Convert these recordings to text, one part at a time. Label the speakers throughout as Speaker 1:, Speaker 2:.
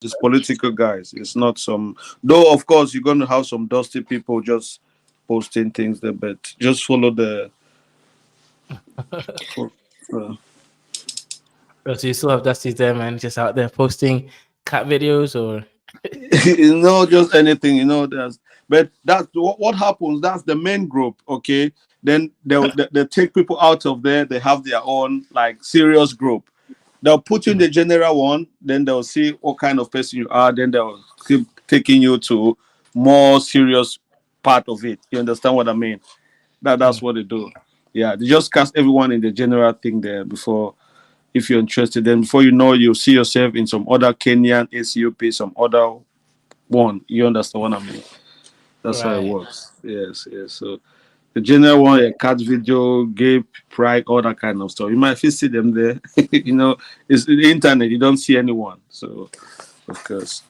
Speaker 1: It's political guys. It's not some. Though of course you're going to have some dusty people just posting things there, but just follow the. fo- Uh,
Speaker 2: So you still have Dusty there, man, just out there posting cat videos or
Speaker 1: just anything, there's, but that's what happens. That's the main group, okay? Then they take people out of there. They have their own like serious group. They'll put you in the general one. Then they'll see what kind of person you are. Then they'll keep taking you to more serious part of it. You understand what I mean? That's
Speaker 2: Mm.
Speaker 1: what they do. Yeah, they just cast everyone in the general thing there before, if you're interested. Then before you know, you see yourself in some other Kenyan, ACOP, some other one. You understand what I mean? That's how it
Speaker 2: Right.
Speaker 1: works. Yes, yes. So the general one, a cat video, gay pride, all that kind of stuff. You might still see them there. It's the internet. You don't see anyone. So of course.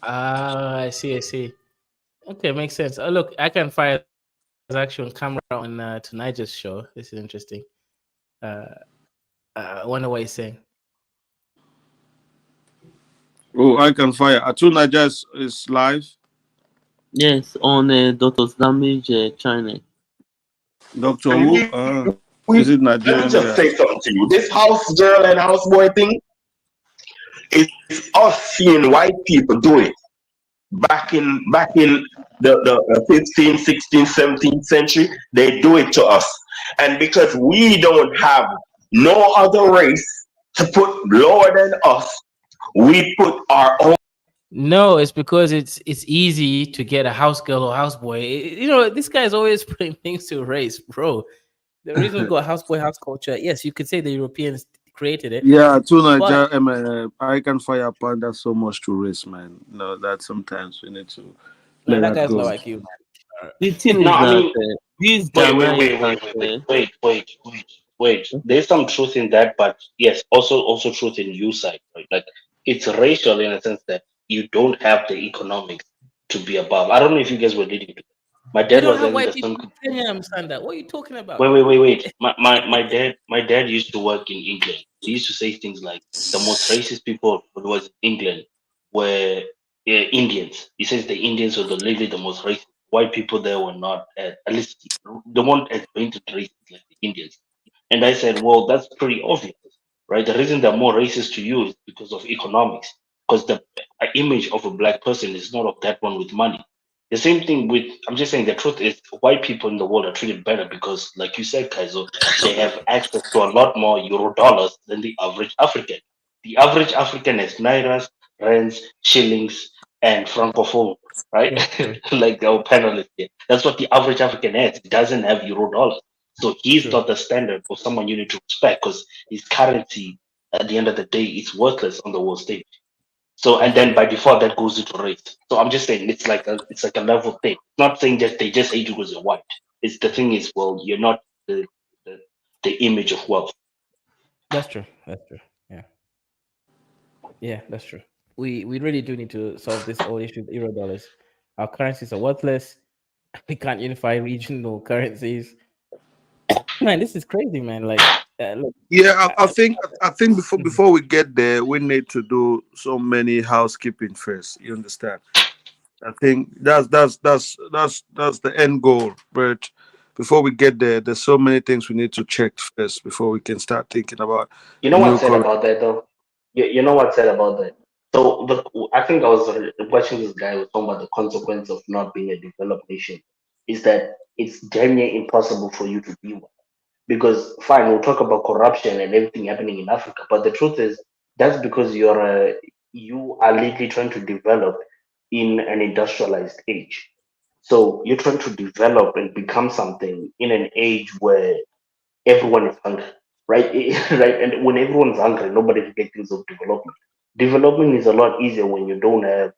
Speaker 2: Ah, I see, I see. Okay, makes sense. Oh, look, I can fire this actual camera on tonight's show. This is interesting. Uh, I wonder what he's saying.
Speaker 1: Oh, I can fire. Atuna just is live.
Speaker 3: Yes, on Doctor's Damage China.
Speaker 1: Doctor
Speaker 4: And
Speaker 1: Who? Is it
Speaker 4: let me
Speaker 1: Nigerian
Speaker 4: just
Speaker 1: guy?
Speaker 4: say something to you. This house girl and houseboy thing is us seeing white people do it back in the 15th, 16th, 17th century. They do it to us. And because we don't have no other race to put lower than us, we put our own.
Speaker 2: No, it's because it's easy to get a house girl or houseboy. This guy is always putting things to race, bro. The reason we got houseboy house culture, yes, you could say the Europeans created it,
Speaker 1: Yeah, to
Speaker 2: but
Speaker 1: Nigeria, I can fire upon that so much to race, man. That sometimes we need to let
Speaker 2: man, that
Speaker 1: that
Speaker 2: guy's not
Speaker 1: go.
Speaker 2: like you, man.
Speaker 3: The thing
Speaker 4: No,
Speaker 3: is
Speaker 4: I
Speaker 3: that
Speaker 4: mean,
Speaker 3: these
Speaker 5: Wait, wait,
Speaker 3: Ghanaians
Speaker 5: wait,
Speaker 3: that
Speaker 5: wait, wait, wait, wait, wait, wait, wait. There's some truth in that, but yes, also truth in you side, right? Like it's racial in a sense that you don't have the economics to be above. I don't know if you guys were leading to that. My
Speaker 2: We
Speaker 5: dad
Speaker 2: don't
Speaker 5: was
Speaker 2: have
Speaker 5: having
Speaker 2: white
Speaker 5: the
Speaker 2: people
Speaker 5: same.
Speaker 2: in Kenya, understand that. What are you talking
Speaker 5: Wait,
Speaker 2: about?
Speaker 5: wait, wait, wait. My dad used to work in England. He used to say things like the most racist people was England were Indians. He says the Indians were literally the most racist. White people there were not, at least they weren't as painted racist like the Indians. And I said, well, that's pretty obvious, right? The reason they're more racist to you is because of economics, because the image of a black person is not of that one with money. The same thing with, I'm just saying the truth is white people in the world are treated better because, like you said, Kaizo, they have access to a lot more euro dollars than the average African. The average African has nairas, rands, shillings, and francophone, right?
Speaker 2: True, true,
Speaker 5: Like our panelists here. That's what the average African has. He doesn't have euro dollars. So he's
Speaker 2: true.
Speaker 5: not the standard for someone you need to respect because his currency, at the end of the day, is worthless on the world stage. So and
Speaker 2: That's
Speaker 5: then
Speaker 2: true.
Speaker 5: by default that goes into race. So I'm just saying it's like a level thing. Not saying that they just hate you because you're white. It's the thing is, well, you're not the, the image of wealth.
Speaker 2: That's true. That's true. Yeah, yeah, that's true. We really do need to solve this whole issue with euro dollars. Our currencies are worthless. We can't unify regional currencies. Man, this is crazy, man. Like, look,
Speaker 1: Yeah, I
Speaker 2: I,
Speaker 1: think before
Speaker 2: Mhm.
Speaker 1: before we get there, we need to do so many housekeeping first. You understand? I think that's the end goal. But before we get there, there's so many things we need to check first before we can start thinking about
Speaker 5: You know
Speaker 1: new
Speaker 5: what's sad
Speaker 1: currency.
Speaker 5: about that though? You know what's sad about that? So I think I was watching this guy was talking about the consequence of not being a developed nation is that it's damn near impossible for you to be one. Because fine, we'll talk about corruption and everything happening in Africa, but the truth is that's because you are literally trying to develop in an industrialized age. So you're trying to develop and become something in an age where everyone is hungry, right? Right, and when everyone's hungry, nobody can things of development. Development is a lot easier when you don't have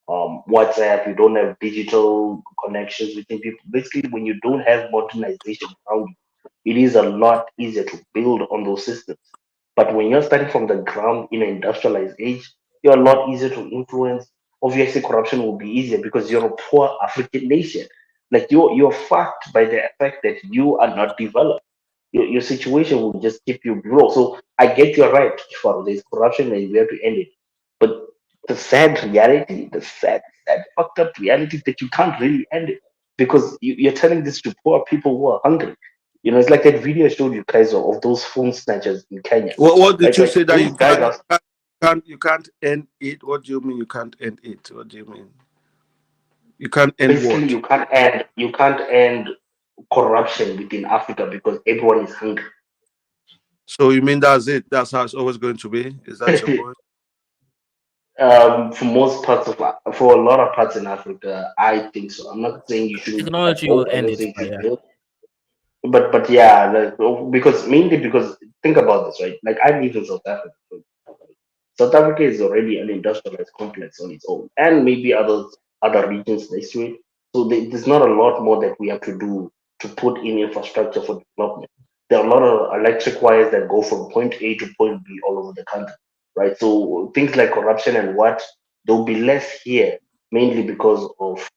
Speaker 5: WhatsApp, you don't have digital connections between people. Basically, when you don't have modernization around you, it is a lot easier to build on those systems. But when you're starting from the ground in an industrialized age, you're a lot easier to influence. Obviously, corruption will be easier because you're a poor African nation. Like you're fucked by the fact that you are not developed. Your situation will just keep you broke. So I get you're right, for there's corruption and we have to end it. But the sad reality, the sad fucked up reality that you can't really end it because you're telling this to poor people who are hungry. It's like that video I showed you guys of those phone snatchers in Kenya.
Speaker 1: What did
Speaker 5: Right?
Speaker 1: you
Speaker 5: Like
Speaker 1: say that
Speaker 5: those guys are
Speaker 1: you can't end it? What do you mean you can't end it? What do you mean? You can't end
Speaker 5: basically
Speaker 1: what?
Speaker 5: you can't end corruption within Africa because everyone is hungry.
Speaker 1: So you mean that's it? That's how it's always going to be? Is that your point?
Speaker 5: For most parts for a lot of parts in Africa, I think so. I'm not saying you shouldn't have
Speaker 2: Technology will
Speaker 5: hope. I'm
Speaker 2: end
Speaker 5: not
Speaker 2: it,
Speaker 5: saying
Speaker 2: but
Speaker 5: you should
Speaker 2: yeah.
Speaker 5: build. But yeah, because mainly because think about this, right? Like I live in South Africa. South Africa is already an industrialized complex on its own, and maybe other regions next to it. So there's not a lot more that we have to do to put in infrastructure for development. There are a lot of electric wires that go from point A to point B all over the country, right? So things like corruption and what there'll be less here, mainly because of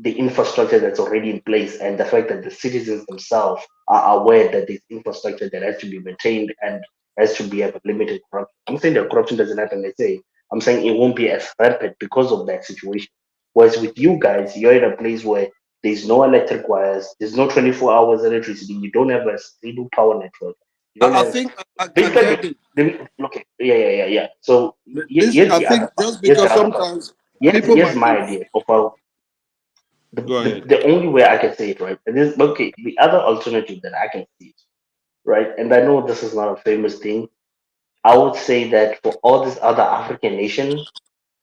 Speaker 5: the infrastructure that's already in place and the fact that the citizens themselves are aware that there's infrastructure that has to be maintained and has to be of limited corruption. I'm saying that corruption doesn't happen, let's say. I'm saying it won't be as rampant because of that situation. Whereas with you guys, you're in a place where there's no electric wires, there's no 24 hours electricity, you don't have a stable power network, you don't
Speaker 1: I
Speaker 5: have
Speaker 1: think I
Speaker 5: basically
Speaker 1: get it.
Speaker 5: okay, yeah. So
Speaker 1: Listen,
Speaker 5: here's
Speaker 1: I
Speaker 5: the other
Speaker 1: think
Speaker 5: part.
Speaker 1: just
Speaker 5: Here's the
Speaker 1: because
Speaker 5: other part.
Speaker 1: sometimes
Speaker 5: Here's,
Speaker 1: people
Speaker 5: here's
Speaker 1: might
Speaker 5: my
Speaker 1: think.
Speaker 5: idea of how
Speaker 1: Go ahead.
Speaker 5: the only way I can say it right, and this okay, the other alternative that I can see it, right, and I know this is not a famous thing. I would say that for all these other African nations,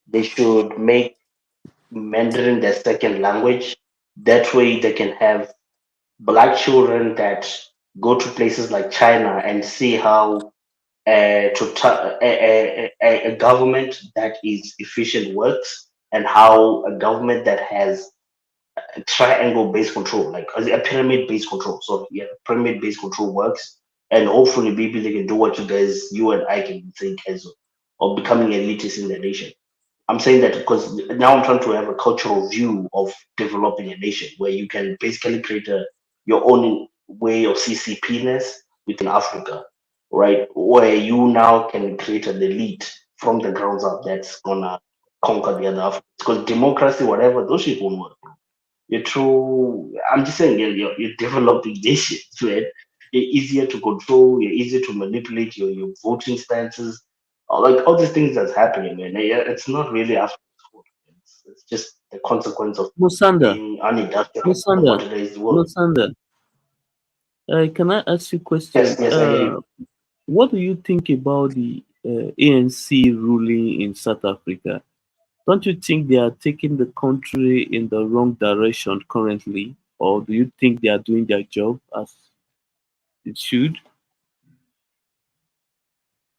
Speaker 5: they should make Mandarin their second language. That way, they can have black children that go to places like China and see how a government that is efficient works and how a government that has triangle based control, like a pyramid based control. So yeah, pyramid based control works, and hopefully maybe they can do what you and I can think as of becoming elitists in the nation. I'm saying that because now I'm trying to have a cultural view of developing a nation where you can basically create your own way of CCP-ness within Africa, right? Where you now can create an elite from the grounds up that's gonna conquer the other Africans. Because democracy, whatever, those shit won't work. You're true. I'm just saying you're developing nations, right? You're easier to control. You're easier to manipulate your voting stances. Like all these things that's happening, man. It's not really Africa's fault. It's just the consequence of
Speaker 3: Musanda,
Speaker 5: being unindustrialized in a
Speaker 3: Musanda,
Speaker 5: modernized world.
Speaker 3: Musanda. Can I ask you a
Speaker 5: Yes,
Speaker 3: question?
Speaker 5: yes, I hear you.
Speaker 3: What do you think about the ANC ruling in South Africa? Don't you think they are taking the country in the wrong direction currently, or do you think they are doing their job as it should?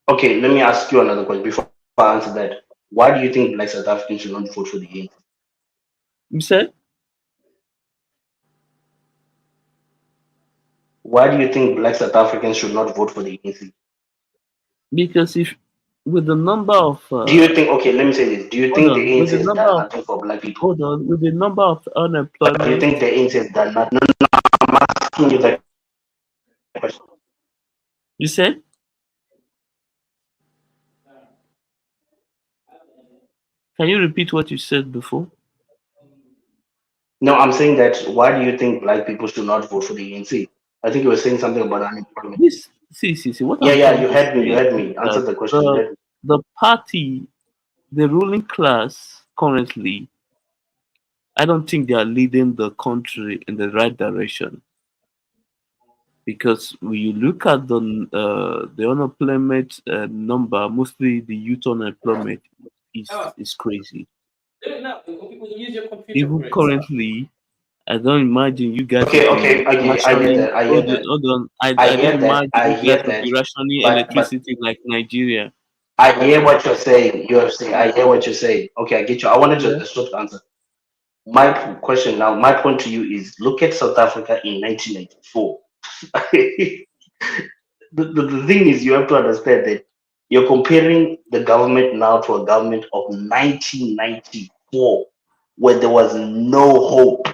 Speaker 5: Okay, let me ask you another question before I answer that. Why do you think Black South Africans should not vote for the ANC?
Speaker 3: You said
Speaker 5: Why do you think Black South Africans should not vote for the ANC?
Speaker 3: because if with the number of
Speaker 5: Do you think? Okay, let me say this. Do you
Speaker 3: hold
Speaker 5: think the
Speaker 3: on with
Speaker 5: ANC
Speaker 3: the
Speaker 5: has
Speaker 3: number
Speaker 5: done
Speaker 3: of
Speaker 5: nothing for Black people?
Speaker 3: hold on with the number of
Speaker 5: Do you
Speaker 3: unemployment.
Speaker 5: think the ANC has done nothing? No, I'm asking you that question.
Speaker 3: You said can you repeat what you said before?
Speaker 5: No, I'm saying that why do you think Black people should not vote for the ANC? I think you were saying something about unemployment.
Speaker 3: This see what
Speaker 5: Yeah,
Speaker 3: I'm
Speaker 5: yeah,
Speaker 3: trying
Speaker 5: you
Speaker 3: to
Speaker 5: had me. You
Speaker 3: say
Speaker 5: had
Speaker 3: is
Speaker 5: me. Answer
Speaker 3: that
Speaker 5: the question. You
Speaker 3: the
Speaker 5: had me.
Speaker 3: the party, the ruling class currently, I don't think they are leading the country in the right direction because when you look at the unemployment number, mostly the youth unemployment is crazy.
Speaker 2: Use your computer
Speaker 3: Even
Speaker 2: for it.
Speaker 3: currently, I don't imagine you guys will
Speaker 5: Okay,
Speaker 3: be
Speaker 5: okay, I get
Speaker 3: rationing.
Speaker 5: that. I hear that.
Speaker 3: Hold on.
Speaker 5: I
Speaker 3: I don't
Speaker 5: hear that.
Speaker 3: imagine
Speaker 5: I
Speaker 3: you guys
Speaker 5: hear
Speaker 3: will be
Speaker 5: that.
Speaker 3: rationing
Speaker 5: But
Speaker 3: electricity like Nigeria.
Speaker 5: I hear what you're saying. You're saying I hear what you're saying. Okay, I get you. I wanted
Speaker 3: Yeah.
Speaker 5: to a short answer. My question now, my point to you is look at South Africa in 1994. The thing is, you have to understand that you're comparing the government now to a government of 1994, where there was no hope.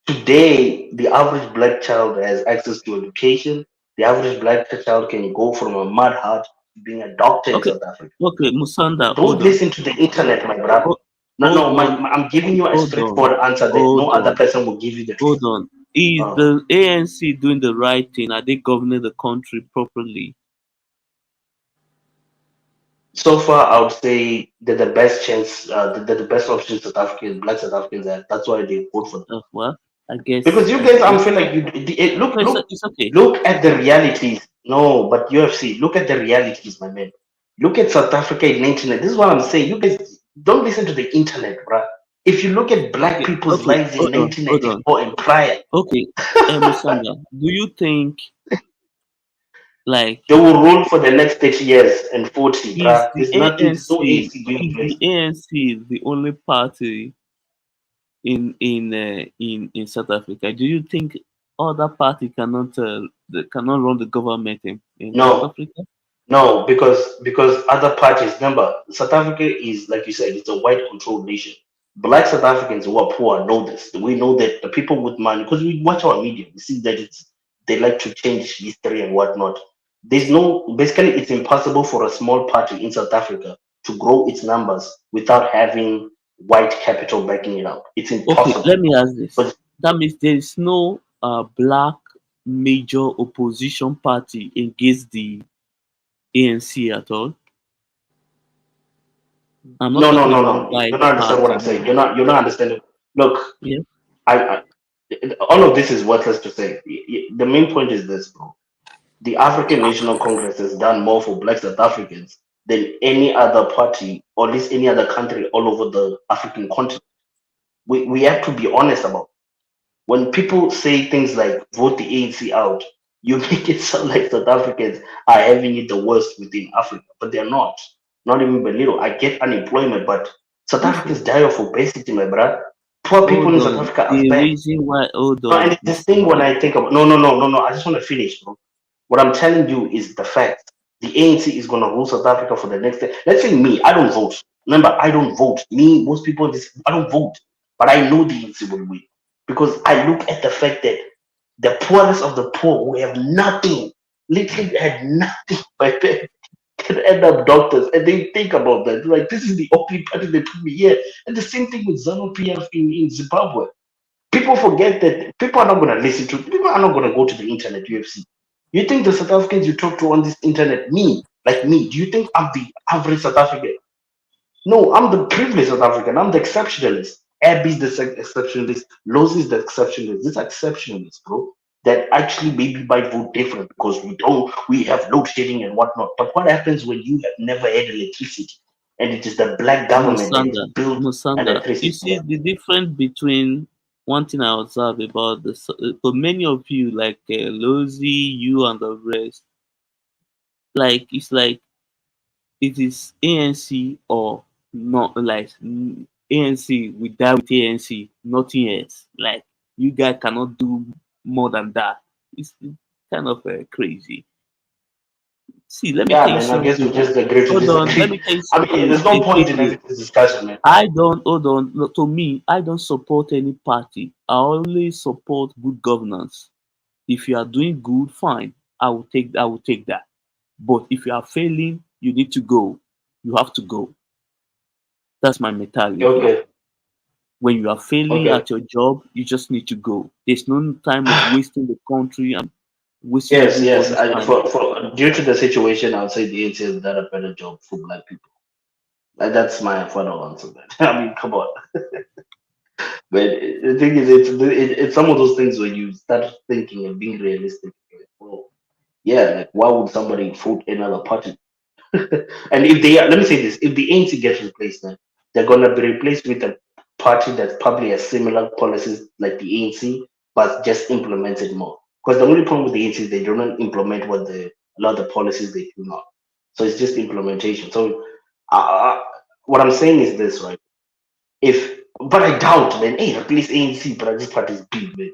Speaker 5: Today, the average black child has access to education. The average black child can go from a mud hut being a doctor in
Speaker 3: Okay,
Speaker 5: South Africa.
Speaker 3: okay, Musanda,
Speaker 5: Don't
Speaker 3: hold on.
Speaker 5: listen to the internet, my brother.
Speaker 3: Ho-
Speaker 5: No,
Speaker 3: Hold
Speaker 5: no,
Speaker 3: on,
Speaker 5: I'm giving you a
Speaker 3: hold on,
Speaker 5: straightforward answer that no
Speaker 3: hold
Speaker 5: other
Speaker 3: on,
Speaker 5: person will give you the
Speaker 3: hold
Speaker 5: truth.
Speaker 3: on. Is
Speaker 5: Uh,
Speaker 3: the ANC doing the right thing? Are they governing the country properly?
Speaker 5: so far, I would say that the best chance, that the best option South Africans, black South Africans have. That's why they vote for them.
Speaker 3: Well, I guess,
Speaker 5: Because you
Speaker 3: I
Speaker 5: guys, I
Speaker 3: guess.
Speaker 5: feel like
Speaker 3: No, it's okay.
Speaker 5: look at the realities. No, but UFC, look at the realities, my man. Look at South Africa in the internet. This is what I'm saying. You guys don't listen to the internet, bruh. If you look at black
Speaker 3: Okay,
Speaker 5: people's
Speaker 3: okay,
Speaker 5: lives in
Speaker 3: hold
Speaker 5: the
Speaker 3: on,
Speaker 5: internet
Speaker 3: hold on.
Speaker 5: before and prior,
Speaker 3: Okay, Musanda, do you think like
Speaker 5: they will rule for the next 30 years and 40,
Speaker 3: is
Speaker 5: bruh.
Speaker 3: the
Speaker 5: There's no
Speaker 3: ANC
Speaker 5: AC doing
Speaker 3: is
Speaker 5: place.
Speaker 3: the ANC the only party in South Africa? Do you think other party cannot run the government in South
Speaker 5: No,
Speaker 3: Africa?
Speaker 5: no, because other parties. Remember, South Africa is like you said, it's a white controlled nation. Black South Africans who are poor know this. We know that the people with money, because we watch our media, we see that they like to change history and whatnot. There's no basically it's impossible for a small party in South Africa to grow its numbers without having white capital backing it up. It's
Speaker 3: Okay,
Speaker 5: impossible.
Speaker 3: let me ask this.
Speaker 5: But
Speaker 3: That means there is no black major opposition party against the ANC at all. I'm not
Speaker 5: no, no,
Speaker 3: talking
Speaker 5: no,
Speaker 3: about
Speaker 5: no. You
Speaker 3: white
Speaker 5: don't understand what
Speaker 3: party
Speaker 5: I'm saying.
Speaker 3: now.
Speaker 5: You're not understanding. Look,
Speaker 3: Yeah.
Speaker 5: I all of this is worthless to say. The main point is this, bro. The African National Congress has done more for Black South Africans than any other party, or at least any other country all over the African continent. We have to be honest about it. When people say things like vote the ANC out, you make it sound like South Africans are having it the worst within Africa, but they're not. Not even by little. I get unemployment, but South
Speaker 3: Okay.
Speaker 5: Africans die of obesity, my brother. Poor people
Speaker 3: Hold
Speaker 5: in South
Speaker 3: on.
Speaker 5: Africa are
Speaker 3: The
Speaker 5: fat.
Speaker 3: reason why hold
Speaker 5: No, and
Speaker 3: on,
Speaker 5: it's this thing when
Speaker 3: Musanda.
Speaker 5: I think about no. I just want to finish, bro. What I'm telling you is the fact. The ANC is gonna rule South Africa for the next. Let's say me, I don't vote. Remember, I don't vote. Me, most people in this, I don't vote, but I know the ANC will win because I look at the fact that the poorest of the poor who have nothing, literally had nothing, but they can end up doctors, and they think about that. Like this is the only party they put me here, and the same thing with ZANU PF in Zimbabwe. People forget that people are not going to listen to, people are not going to go to the internet, UFC. You think the South Africans you talk to on this internet, me, like me, do you think I'm the average South African? No, I'm the privileged South African. I'm the exceptionalist. Abby's the exceptionalist. Lowe's is the exceptionalist. This exceptionalist, bro, that actually maybe might vote different because we have load shedding and whatnot. But what happens when you have never had electricity and it is the black government that
Speaker 3: Musanda.
Speaker 5: built
Speaker 3: Musanda. You
Speaker 5: electricity?
Speaker 3: see the difference between one thing I observe about this for many of you, like Lozi, you and the rest, like it's like it is ANC or not like ANC, we die with ANC, nothing else. Like you guys cannot do more than that. It's kind of crazy. See, let me
Speaker 5: Yeah,
Speaker 3: tell you
Speaker 5: man, I guess we
Speaker 3: something.
Speaker 5: just agree to
Speaker 3: Hold on, let
Speaker 5: disagree.
Speaker 3: me tell you
Speaker 5: I mean,
Speaker 3: something
Speaker 5: there's no point in
Speaker 3: quickly.
Speaker 5: having this discussion, man.
Speaker 3: I don't hold on. Look, to me, I don't support any party. I only support good governance. If you are doing good, fine. I will take that. But if you are failing, you need to go. You have to go. That's my mentality.
Speaker 5: Okay,
Speaker 3: When you are failing
Speaker 5: okay.
Speaker 3: at your job, you just need to go. There's no time of wasting the country and wasting
Speaker 5: Yes, yes.
Speaker 3: everybody's time.
Speaker 5: For due to the situation, I would say the ANC has done a better job for black people. That's my final answer. Man. I mean, come on. But the thing is, it's some of those things when you start thinking and being realistic. Like, well, yeah, like why would somebody vote another party? And if they let me say this, if the ANC gets replaced, then they're gonna be replaced with a party that probably has similar policies like the ANC, but just implements it more. Because the only problem with the ANC is they do not implement a lot of the policies they do not. So it's just implementation. So uh, what I'm saying is this, right? If but I doubt, man. Hey, replace ANC, but this party is big, man.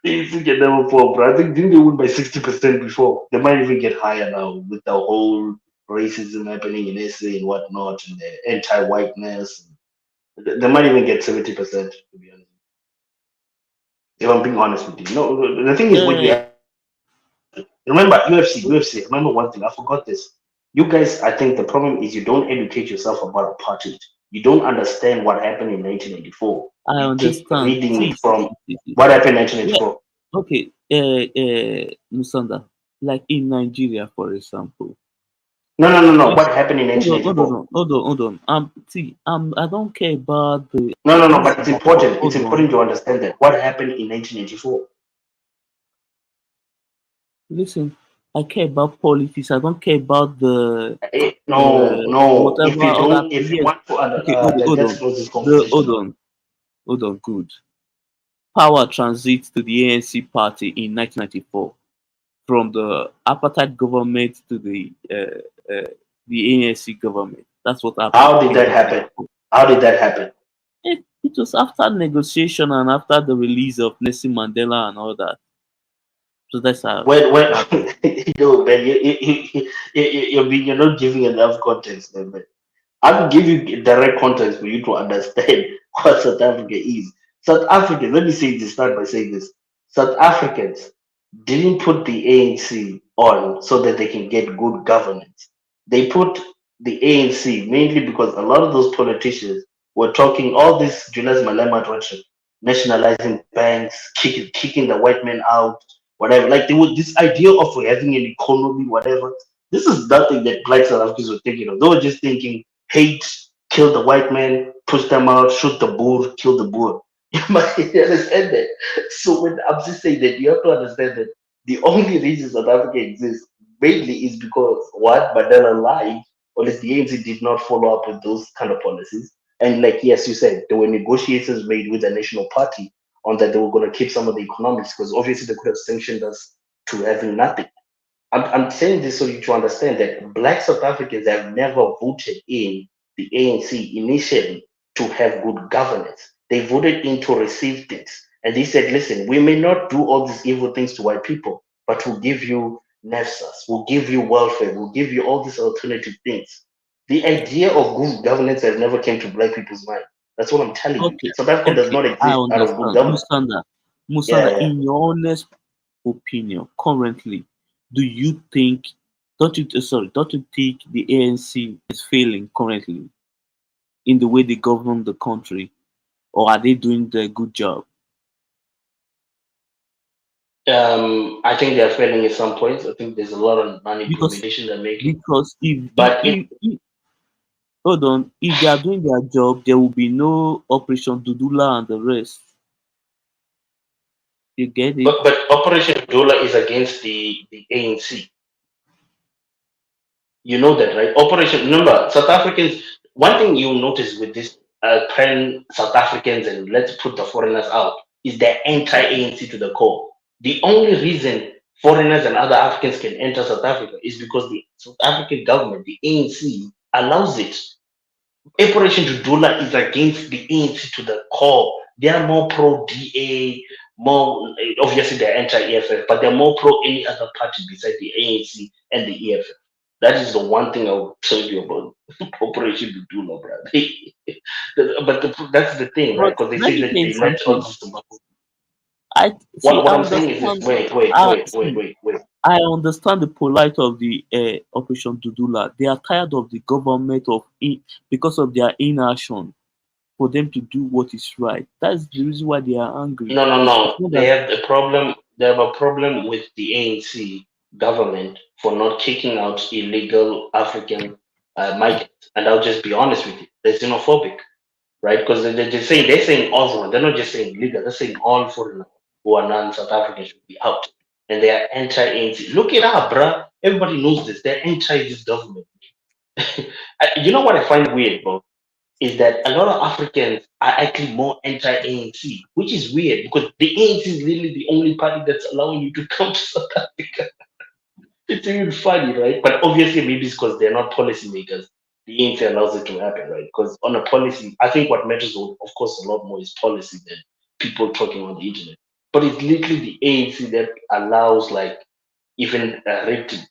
Speaker 5: ANC can never fall, bro. I think didn't they win by 60% before? They might even get higher now with the whole racism happening in SA and whatnot, and the anti-whiteness. They might even get 70%. To be honest, if I'm being honest with you, no. The thing is, when you
Speaker 3: Yeah,
Speaker 5: have Remember UFC. Remember one thing. I forgot this. You guys, I think the problem is you don't educate yourself about apartheid. You don't understand what happened in 1984.
Speaker 3: I
Speaker 5: You keep
Speaker 3: understand.
Speaker 5: reading
Speaker 3: See,
Speaker 5: from
Speaker 3: see.
Speaker 5: what happened in
Speaker 3: Yeah.
Speaker 5: 1984.
Speaker 3: Okay. Musanda, like in Nigeria, for example.
Speaker 5: No.
Speaker 3: Just
Speaker 5: What happened in
Speaker 3: hold
Speaker 5: 1984?
Speaker 3: on, hold on. See, I don't care about the
Speaker 5: No.
Speaker 3: this
Speaker 5: But it's
Speaker 3: matter.
Speaker 5: important. It's
Speaker 3: Hold on.
Speaker 5: important to understand that what happened in 1984.
Speaker 3: Listen, I care about politics. I don't care about the
Speaker 5: No. If
Speaker 3: whatever
Speaker 5: you
Speaker 3: other.
Speaker 5: don't, if you
Speaker 3: Yes.
Speaker 5: want to,
Speaker 3: Okay.
Speaker 5: like,
Speaker 3: Hold
Speaker 5: let's
Speaker 3: on.
Speaker 5: close this
Speaker 3: The
Speaker 5: conversation now.
Speaker 3: hold on. Good. Power transits to the ANC party in 1994 from the apartheid government to the ANC government. That's what happened
Speaker 5: How did
Speaker 3: in
Speaker 5: that happen?
Speaker 3: 1994.
Speaker 5: How did that happen?
Speaker 3: It was after negotiation and after the release of Nelson Mandela and all that. So that's how
Speaker 5: When
Speaker 3: it happened.
Speaker 5: no man, you're not giving enough context, man. I will give you direct context for you to understand what South Africa is. South Africa, let me say this, start by saying this. South Africans didn't put the ANC on so that they can get good governance. They put the ANC mainly because a lot of those politicians were talking all this Julius Malema rhetoric, nationalizing banks, kicking the white man out, whatever. Like they were this idea of having an economy, whatever. This is nothing that black South Africans were thinking of. They were just thinking hate, kill the white man, push them out, shoot the Boer, kill the Boer. You might understand that. So when I'm just saying that you have to understand that the only reason South Africa exists mainly is because what Mandela lied, or at least the ANC did not follow up with those kind of policies. And like yes, you said there were negotiations made with the National Party on that they were going to keep some of the economics because obviously they could have sanctioned us to having nothing. I'm saying this so you to understand that black South Africans have never voted in the ANC initially to have good governance. They voted in to receive things. And they said, listen, we may not do all these evil things to white people, but we'll give you NEFSAS, we'll give you welfare, we'll give you all these alternative things. The idea of good governance has never came to black people's mind. That's what I'm telling you.
Speaker 3: Okay,
Speaker 5: South Africa does
Speaker 3: okay,
Speaker 5: not
Speaker 3: I
Speaker 5: exist out of good
Speaker 3: understand.
Speaker 5: governance.
Speaker 3: Musanda,
Speaker 5: Yeah.
Speaker 3: in your honest opinion, currently, do you think, don't you think the ANC is failing currently in the way they govern the country, or are they doing the good job?
Speaker 5: I think they're failing at some points. I think there's a lot of
Speaker 3: Because
Speaker 5: manipulation they're making.
Speaker 3: because
Speaker 5: But
Speaker 3: hold on, if they are doing their job, there will be no Operation Dudula and the rest. You get it?
Speaker 5: but Operation Dola is against the ANC. You know that, right? Operation. Remember, South Africans. One thing you'll notice with this pan South Africans and let's put the foreigners out is they're anti-ANC to the core. The only reason foreigners and other Africans can enter South Africa is because the South African government, the ANC, allows it. Operation Dudula is against the ANC to the core. They are more pro DA, more obviously they're anti EFF, but they're more pro any other party besides the ANC and the EFF. That is the one thing I will tell you about Operation Dudula, bro. But that's the thing, right?
Speaker 3: But
Speaker 5: Because they
Speaker 3: let
Speaker 5: say
Speaker 3: me
Speaker 5: that
Speaker 3: tell you
Speaker 5: they let all
Speaker 3: something.
Speaker 5: this tobacco.
Speaker 3: I see.
Speaker 5: What
Speaker 3: I
Speaker 5: I'm saying is this.
Speaker 3: understand. See,
Speaker 5: Wait.
Speaker 3: I understand the polite of the Operation Dudula. They are tired of the government because of their inaction for them to do what is right. That's the reason why they are angry. It's
Speaker 5: No.
Speaker 3: not
Speaker 5: They
Speaker 3: that.
Speaker 5: have a problem. They have a problem with the ANC government for not kicking out illegal African migrants. And I'll just be honest with you, they're xenophobic, right? Because they're saying all foreign. They're not just saying illegal. They're saying all foreigners who are non-South African should be out, and they are anti-ANC. Look it up, bruh. Everybody knows this. They're anti this government. You know what I find weird, bro? Is that a lot of Africans are actually more anti-ANC, which is weird because the ANC is really the only party that's allowing you to come to South Africa. It's even funny, right? But obviously, maybe it's because they're not policymakers. The ANC allows it to happen, right? Because on a policy, I think what matters, of course, a lot more is policy than people talking on the internet. But it's literally the ANC that allows, like, even rigged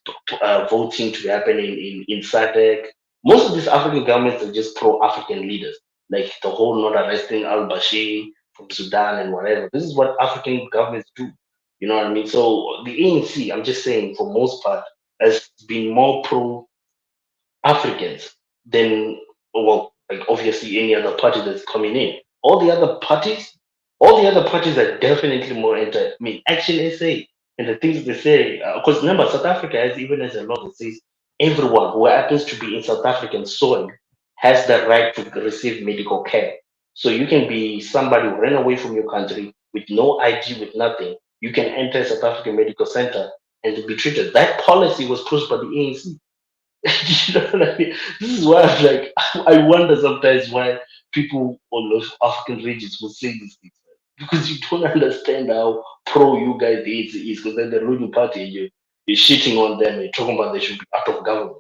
Speaker 5: voting to happen in SADC. Most of these African governments are just pro-African leaders, like the whole not arresting al-Bashir from Sudan and whatever. This is what African governments do. You know what I mean? So the ANC, I'm just saying, for most part, has been more pro Africans than, well, like obviously any other party that's coming in. All the other parties are definitely more anti. I mean, Action SA and the things they say. Because remember, South Africa has even has a law that says everyone who happens to be in South African soil has the right to receive medical care. So you can be somebody who ran away from your country with no ID, with nothing. You can enter South African Medical Center and to be treated. That policy was pushed by the ANC. You know what I mean? This is why I'm like, I wonder sometimes why people on those African regions will say these things. Because you don't understand how pro you guys the ANC is, because then the ruling party and you're shitting on them and talking about they should be out of government.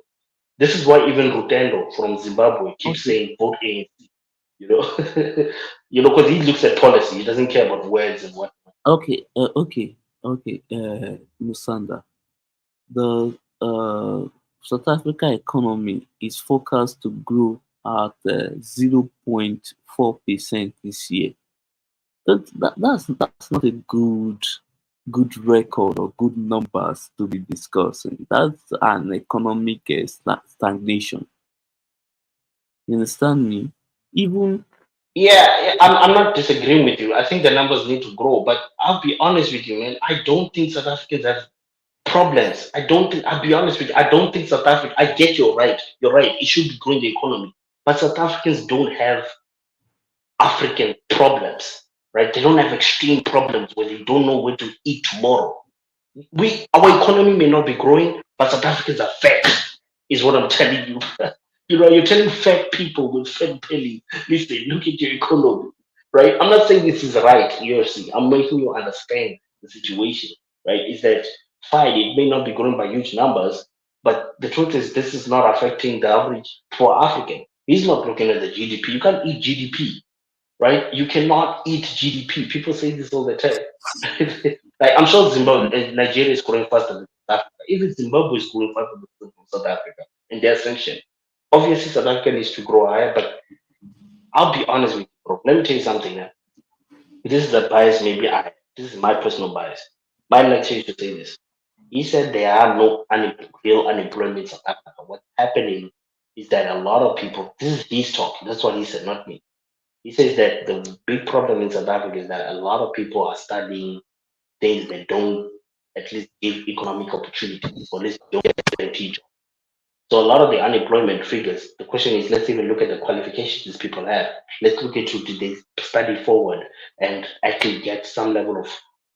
Speaker 5: This is why even Rutendo from Zimbabwe keeps
Speaker 3: Okay,
Speaker 5: saying vote ANC. You know, you know, because he looks at policy, he doesn't care about words and what.
Speaker 3: okay, Musanda. The South Africa economy is forecast to grow at 0.4% this year. That's not a good record or good numbers to be discussing. That's an economic stagnation. You understand me? Even
Speaker 5: Yeah, I'm not disagreeing with you. I think the numbers need to grow, but I'll be honest with you, man. I don't think South Africans have problems. I don't think, I'll be honest with you, I don't think South Africa, I get you're right. You're right. It should be growing the economy. But South Africans don't have African problems, right? They don't have extreme problems where they don't know where to eat tomorrow. Our economy may not be growing, but South Africans are fat, is what I'm telling you. You know, you're telling fat people with fat belly, listen, look at your economy, right? I'm not saying this is right, UFC. I'm making you understand the situation, right? Is that fine, it may not be growing by huge numbers, but the truth is this is not affecting the average poor African. He's not looking at the GDP. You can't eat GDP, right? You cannot eat GDP. People say this all the time. Like I'm sure Zimbabwe, Nigeria is growing faster than South Africa. Even Zimbabwe is growing faster than South Africa, and they're sanctioned. Obviously, South Africa needs to grow higher, but I'll be honest with you, bro. Let me tell you something. This is a bias, maybe this is my personal bias. My lecturer used to say this. He said there are no real unemployment in South Africa. What's happening is that a lot of people, this is his talk, that's what he said, not me. He says that the big problem in South Africa is that a lot of people are studying things that don't at least give economic opportunity, or at least don't guarantee jobs. So a lot of the unemployment figures, the question is, let's even look at the qualifications these people have. Let's look into did they study forward and actually get some level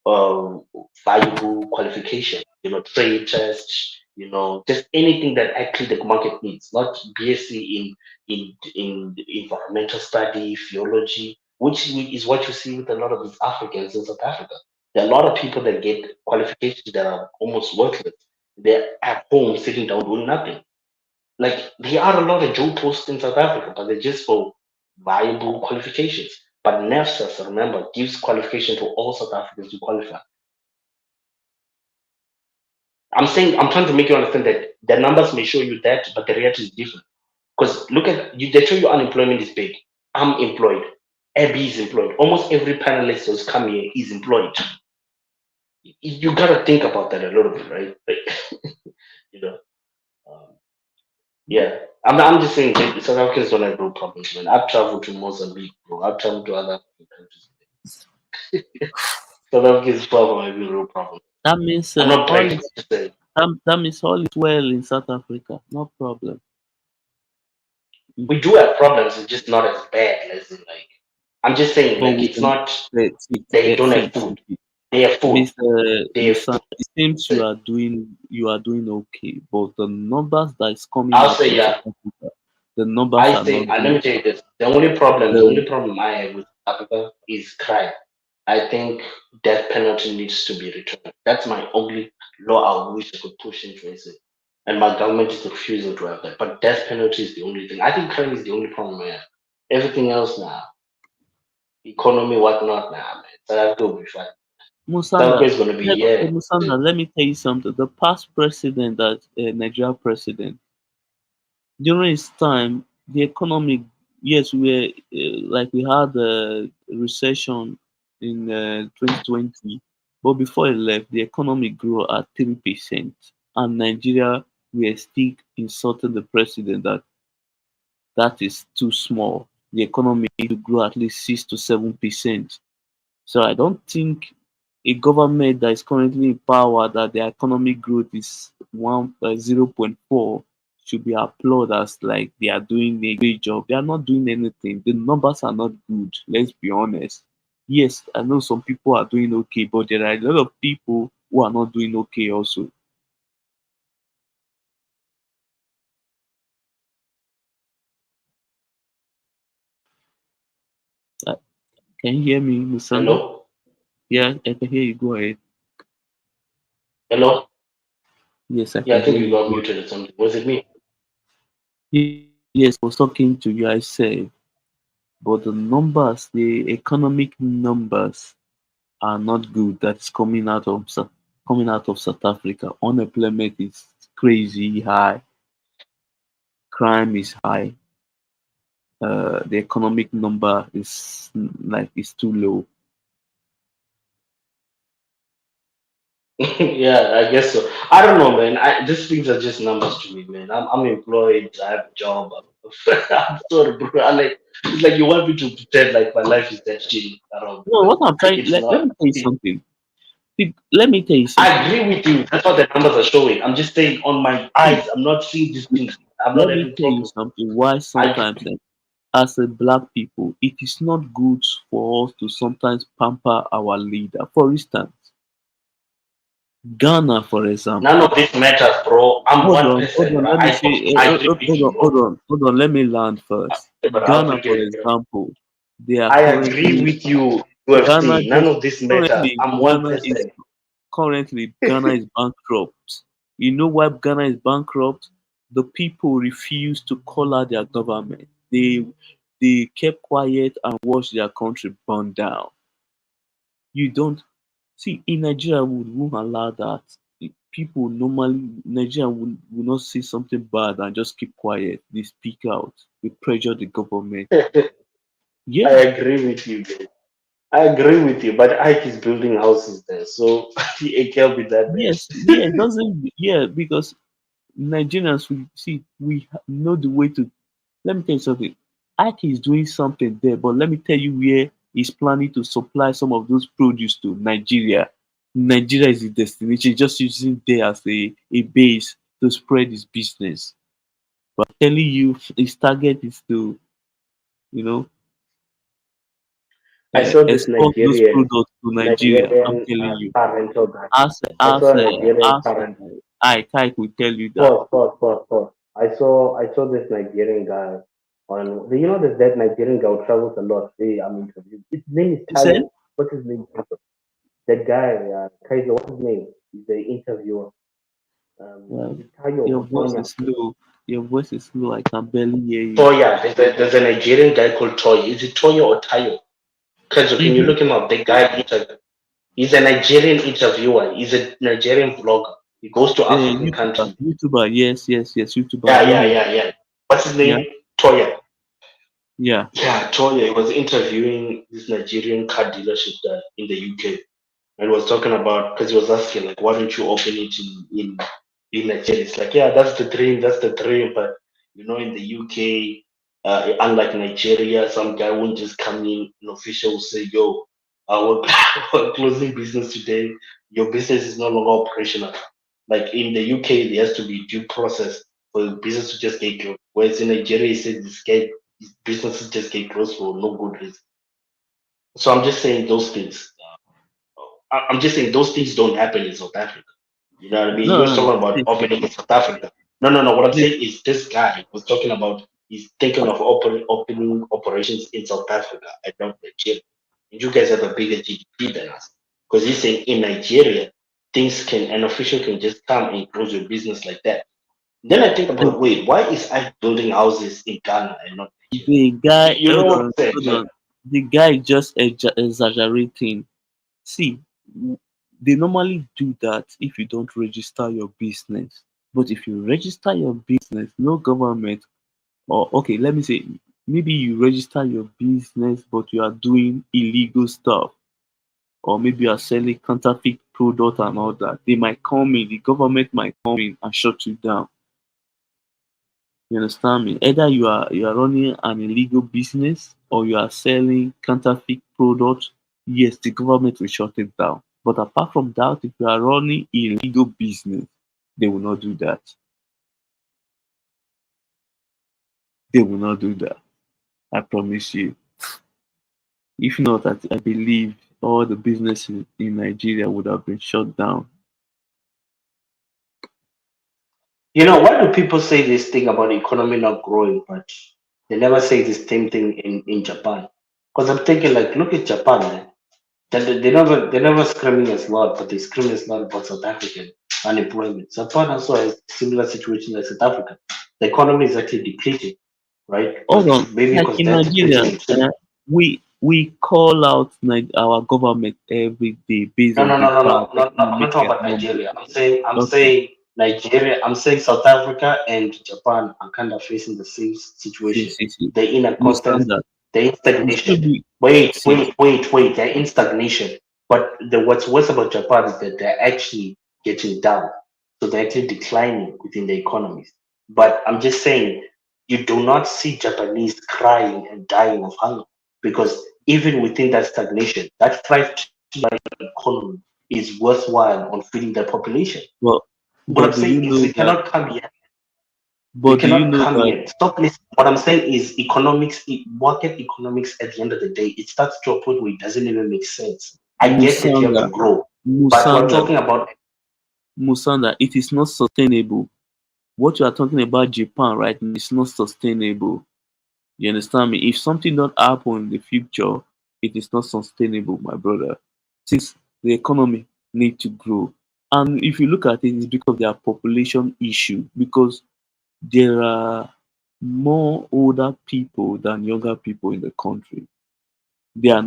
Speaker 5: of valuable qualification, you know, trade tests, you know, just anything that actually the market needs, not BSc in environmental study, theology, which is what you see with a lot of these Africans in South Africa. There are a lot of people that get qualifications that are almost worthless. They're at home sitting down doing nothing. Like there are a lot of job posts in South Africa, but they're just for viable qualifications. But NAFSAS, remember, gives qualification to all South Africans to qualify. I'm saying, I'm trying to make you understand that the numbers may show you that, but the reality is different. Because look at you, they show you unemployment is big. I'm employed. Abby is employed. Almost every panelist who's come here is employed. You gotta think about that a little bit, right? Like, you know. Um, Yeah, I'm just saying that South Africans don't have real problems, man. I've traveled to Mozambique, bro. I've traveled to other African countries. South Africans problem have a real problem.
Speaker 3: that means
Speaker 5: I'm not
Speaker 3: all
Speaker 5: bragging.
Speaker 3: is
Speaker 5: I'm just saying.
Speaker 3: that means all is well in South Africa. No problem. Mm.
Speaker 5: We do have problems. It's just not as bad as in like. I'm just saying,
Speaker 3: But
Speaker 5: like,
Speaker 3: we
Speaker 5: it's
Speaker 3: can
Speaker 5: not. They
Speaker 3: see,
Speaker 5: don't have
Speaker 3: see,
Speaker 5: food. They have food.
Speaker 3: Mr.
Speaker 5: They have
Speaker 3: Musa,
Speaker 5: food.
Speaker 3: it seems you are doing okay, but the numbers that is coming
Speaker 5: I'll
Speaker 3: out
Speaker 5: say
Speaker 3: from South
Speaker 5: yeah.
Speaker 3: Africa, the numbers
Speaker 5: I
Speaker 3: are
Speaker 5: say,
Speaker 3: not
Speaker 5: let me
Speaker 3: good.
Speaker 5: tell you this. The only
Speaker 3: The
Speaker 5: problem I have with Africa is crime. I think death penalty needs to be returned. That's my only law I wish I could push into it. And my government is refusing to have that. But death penalty is the only thing. I think crime is the only problem I have. Everything else now, economy, whatnot, nah, man. South Africa will be fine. South
Speaker 3: Musanda,
Speaker 5: Africa is going to be, yeah.
Speaker 3: Let me tell you something. The past president, that Nigeria president, during his time, the economy, yes, we were like we had a recession in 2020. But before he left, the economy grew at 3%, and Nigeria were still insulting the president that that is too small. The economy need to grow at least 6 to 7%. So I don't think a government that is currently in power that the economic growth is 0.4 should be applauded as like they are doing a great job. They are not doing anything. The numbers are not good. Let's be honest. Yes, I know some people are doing okay, but there are a lot of people who are not doing okay also. Uh, Can you hear me, Musanga?
Speaker 5: Hello?
Speaker 3: Yeah, I can hear you. Go ahead.
Speaker 5: Hello?
Speaker 3: Yes, I
Speaker 5: Yeah, I
Speaker 3: can
Speaker 5: think
Speaker 3: hear
Speaker 5: you
Speaker 3: you.
Speaker 5: got
Speaker 3: Go ahead.
Speaker 5: muted or something. Was it me?
Speaker 3: Yes, I was talking to you. I said, but the numbers, the economic numbers are not good. That's coming out of South Africa. Unemployment is crazy high. Crime is high. The economic number is too low.
Speaker 5: Yeah, I guess so. I don't know, man. These things are just numbers to me, man. I'm employed. I have a job. I'm sorry, bro. It's like you want me to pretend like my life is that shitty around,
Speaker 3: No,
Speaker 5: but
Speaker 3: what I'm trying.
Speaker 5: it's
Speaker 3: Let
Speaker 5: not.
Speaker 3: me tell you something. Let me tell you
Speaker 5: I
Speaker 3: something.
Speaker 5: agree with you. That's what the numbers are showing. I'm just saying on my
Speaker 3: See,
Speaker 5: eyes, I'm not seeing these things. I'm not
Speaker 3: let me
Speaker 5: even
Speaker 3: tell you
Speaker 5: talking.
Speaker 3: something. Why
Speaker 5: I
Speaker 3: sometimes, as a black people, it is not good for us to sometimes pamper our leader. For instance, Ghana, for
Speaker 5: none
Speaker 3: example.
Speaker 5: of this matters, bro. I'm one
Speaker 3: Hold
Speaker 5: person,
Speaker 3: on.
Speaker 5: bro.
Speaker 3: Let me say,
Speaker 5: I agree with you, bro.
Speaker 3: hold on. Let me land first.
Speaker 5: But I'll
Speaker 3: Ghana,
Speaker 5: take
Speaker 3: for
Speaker 5: it.
Speaker 3: example, they are
Speaker 5: I agree
Speaker 3: currently
Speaker 5: with you, UFC. None
Speaker 3: Just
Speaker 5: of this matters.
Speaker 3: currently
Speaker 5: I'm one person.
Speaker 3: Ghana is bankrupt. You know why Ghana is bankrupt? The people refuse to call out their government. They kept quiet and watched their country burn down. You don't see in Nigeria we won't allow that. People normally Nigeria will not say something bad and just keep quiet. They speak out. They pressure the government.
Speaker 5: I
Speaker 3: Yeah.
Speaker 5: agree with you, man. I agree with you, but Ike is building houses there, so it can't be that
Speaker 3: Yes,
Speaker 5: bad.
Speaker 3: yeah, it doesn't yeah, because Nigerians we know the way to let me tell you something. Ike is doing something there, but let me tell you where he's planning to supply some of those produce to Nigeria. Nigeria is the destination, just using there as a base to spread his business. But telling you his target is to, you know,
Speaker 5: I saw this
Speaker 3: export those
Speaker 5: Nigerian
Speaker 3: products to Nigeria. I'm
Speaker 5: Nigerian
Speaker 3: telling you.
Speaker 5: car rental guy.
Speaker 3: As
Speaker 5: I
Speaker 3: as
Speaker 5: saw a Nigerian
Speaker 3: as
Speaker 5: car rental.
Speaker 3: Ike will tell you that.
Speaker 5: Pause. I saw this Nigerian guy on. You know, there's that Nigerian guy who travels a lot. Hey, I'm interviewed. His name is
Speaker 3: He said,
Speaker 5: Tayo. What's his name? That guy, Kaiser. What's his name? He's the interviewer.
Speaker 3: uh,
Speaker 5: Is it Tayo
Speaker 3: your
Speaker 5: or
Speaker 3: voice
Speaker 5: Tonya?
Speaker 3: is low. Your voice is low. I can barely hear you.
Speaker 5: Toya. There's a Nigerian guy called Toya. Is it Toya or Tayo? Kaiser, can you
Speaker 3: Mm-hmm.
Speaker 5: look him up? The guy interview. He's a Nigerian interviewer. He's a Nigerian vlogger. He goes to African countries.
Speaker 3: YouTuber. Yes. YouTuber. I
Speaker 5: Yeah,
Speaker 3: know
Speaker 5: yeah,
Speaker 3: him.
Speaker 5: yeah, yeah. What's his
Speaker 3: Yeah,
Speaker 5: name? Toya.
Speaker 3: yeah.
Speaker 5: Yeah, Toya was interviewing this Nigerian car dealership guy in the UK, and was talking about because he was asking like, why don't you open it in Nigeria? It's like, yeah, that's the dream, but in the UK, unlike Nigeria, some guy won't just come in, an official will say, yo, we're, we're closing business today. Your business is no longer operational. Like in the UK, there has to be due process for the business to just get closed. Whereas in Nigeria, it said businesses just get closed for no good reason. So I'm just saying those things. I'm just saying those things don't happen in South Africa. You know what I mean? You
Speaker 3: No,
Speaker 5: was
Speaker 3: no.
Speaker 5: talking about
Speaker 3: See,
Speaker 5: opening in South Africa. No. What I'm
Speaker 3: the,
Speaker 5: saying is this guy was talking about he's thinking of opening operations in South Africa and not Nigeria. And you guys have a bigger GDP than us. Because he's saying in Nigeria, an official can just come and close your business like that. Then I think
Speaker 3: the,
Speaker 5: about, wait, why is I building houses in Ghana and not Nigeria?
Speaker 3: the
Speaker 5: You,
Speaker 3: guy,
Speaker 5: you know what I'm saying?
Speaker 3: hold
Speaker 5: Like,
Speaker 3: on. The guy just exaggerating. See, they normally do that if you don't register your business. But if you register your business, no government, or okay, let me say, maybe you register your business, but you are doing illegal stuff. or maybe you are selling counterfeit product and all that, they might come in, the government might come in and shut you down. You understand me? Either you are running an illegal business or you are selling counterfeit products, yes, the government will shut it down. But apart from that, if you are running illegal business, they will not do that. They will not do that. I promise you. If not, I believe all the businesses in Nigeria would have been shut down.
Speaker 5: You know, why do people say this thing about the economy not growing, but they never say the same thing in Japan? Because I'm thinking, like, look at Japan, man. They never screaming as loud, but they scream as loud about South African unemployment. Japan also has similar situation like South Africa. The economy is actually depleting, right?
Speaker 3: Hold
Speaker 5: But
Speaker 3: on,
Speaker 5: maybe
Speaker 3: like
Speaker 5: because
Speaker 3: in
Speaker 5: they're
Speaker 3: Nigeria,
Speaker 5: depleting too.
Speaker 3: we call out our government every day based
Speaker 5: No,
Speaker 3: on
Speaker 5: no, no, no,
Speaker 3: data,
Speaker 5: no, no, no. I'm not
Speaker 3: economic
Speaker 5: talking about
Speaker 3: numbers.
Speaker 5: Nigeria. I'm
Speaker 3: Okay,
Speaker 5: saying Nigeria. I'm saying South Africa and Japan are kind of facing the same
Speaker 3: see,
Speaker 5: situation.
Speaker 3: see, see.
Speaker 5: They're in a constant,
Speaker 3: Musanda,
Speaker 5: they're in
Speaker 3: we still
Speaker 5: stagnation.
Speaker 3: be
Speaker 5: Wait,
Speaker 3: see.
Speaker 5: wait, wait, wait. They're in stagnation. But what's worse about Japan is that they're actually getting down. So they're actually declining within the economies. But I'm just saying, you do not see Japanese crying and dying of hunger because even within that stagnation, that 5 trillion economy is worthwhile on feeding their population.
Speaker 3: But
Speaker 5: What I'm
Speaker 3: do you
Speaker 5: saying is
Speaker 3: know
Speaker 5: we
Speaker 3: that?
Speaker 5: cannot come here. We
Speaker 3: But do you
Speaker 5: cannot
Speaker 3: know
Speaker 5: come
Speaker 3: that
Speaker 5: here. Stop listening. What I'm saying is economics, market economics at the end of the day, it starts to a point where it doesn't even make sense. I get that you have
Speaker 3: Musanga,
Speaker 5: to grow, but we're
Speaker 3: Musanda,
Speaker 5: talking about
Speaker 3: Musanda? It is not sustainable. What you are talking about Japan right now is not sustainable. You understand me? If something not happen in the future, it is not sustainable, my brother. Since the economy need to grow, and if you look at it, it's because of their population issue. Because there are more older people than younger people in the country. They are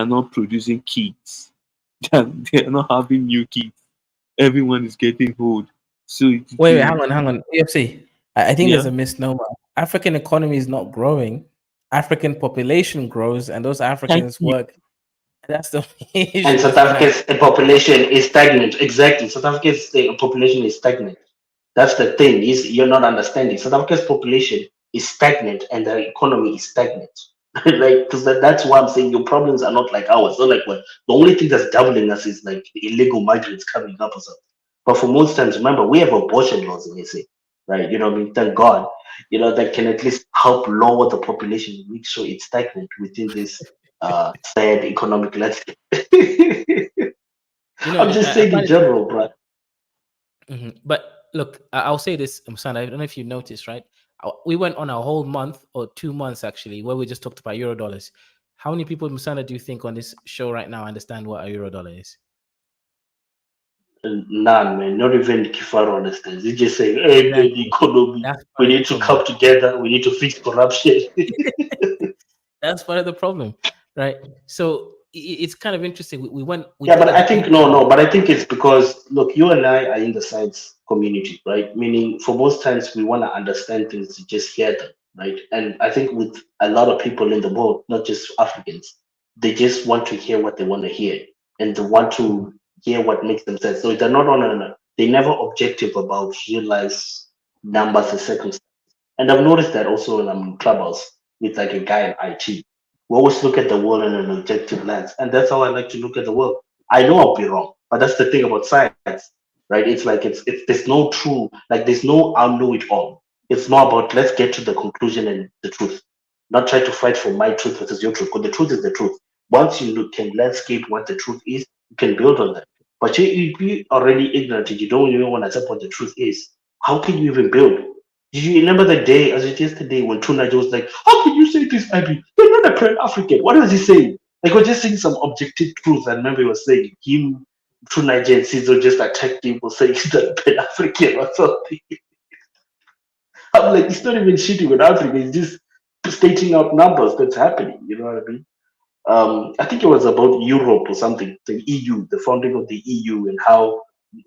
Speaker 3: not producing kids. They are not having new kids. Everyone is getting old. So
Speaker 2: Wait, hang on. EFC. I think
Speaker 3: yeah.
Speaker 2: there's a misnomer. African economy is not growing. African population grows, and those
Speaker 3: Thank
Speaker 2: Africans
Speaker 3: you.
Speaker 2: work. That's the
Speaker 5: and
Speaker 2: issue,
Speaker 5: South
Speaker 2: Mr. Man.
Speaker 5: Africa's population is stagnant. Exactly. South Africa's population is stagnant. That's the thing. Is you're not understanding. South Africa's population is stagnant and the economy is stagnant. Like, because that's why I'm saying your problems are not like ours. Not like what the only thing that's doubling us is like illegal migrants coming up or something. But for most times, remember, we have abortion laws in SA, right? You know what I mean? Thank God. You know, that can at least help lower the population and make sure it's stagnant within this sad economic landscape.
Speaker 2: You know,
Speaker 5: I'm just
Speaker 2: I
Speaker 5: saying in
Speaker 2: find it.
Speaker 5: general, bro.
Speaker 2: But look, I'll say this, Son. I don't know if you noticed, right? We went on a whole month or 2 months actually, where we just talked about euro dollars. How many people, Musana, do you think on this show right now understand what a euro dollar is?
Speaker 5: None, man. Not even Kifaro understands. He just saying, hey, man, the
Speaker 2: Exactly.
Speaker 5: economy.
Speaker 2: That's
Speaker 5: We
Speaker 2: part of the
Speaker 5: need to come
Speaker 2: problem.
Speaker 5: together. We need to fix corruption.
Speaker 2: That's part of the problem, right? So it's kind of interesting. We
Speaker 5: Yeah,
Speaker 2: did
Speaker 5: but
Speaker 2: a
Speaker 5: I think
Speaker 2: deep
Speaker 5: no,
Speaker 2: dive.
Speaker 5: no. But I think it's because look, you and I are in the science community, right? Meaning, for most times we want to understand things to just hear them, right? And I think with a lot of people in the world, not just Africans, they just want to hear what they want to hear, and they want to hear what makes them sense. So they're not on they never objective about real life numbers and circumstances. And I've noticed that also when I'm in clubhouse with like a guy in IT. We always look at the world in an objective lens. And that's how I like to look at the world. I know I'll be wrong, but that's the thing about science, right? It's like it's there's no true, like there's no I'll know it all. It's more about let's get to the conclusion and the truth. Not try to fight for my truth versus your truth, because the truth is the truth. Once you can landscape what the truth is, you can build on that. But if you already ignorant and you don't even want to accept what the truth is, how can you even build? Did you remember the day, as it yesterday, when Tuna was like, how can you say this, Abby? You're not a Pan African. What was he saying? Like, we're just saying some objective truth. I remember he was saying him, Tuna and Caesar just attacked him for saying he's not a Pan African or something. I'm like, it's not even shitting on Africa, it's just stating out numbers that's happening. You know what I mean? I think it was about Europe or something, the EU, the founding of the EU, and how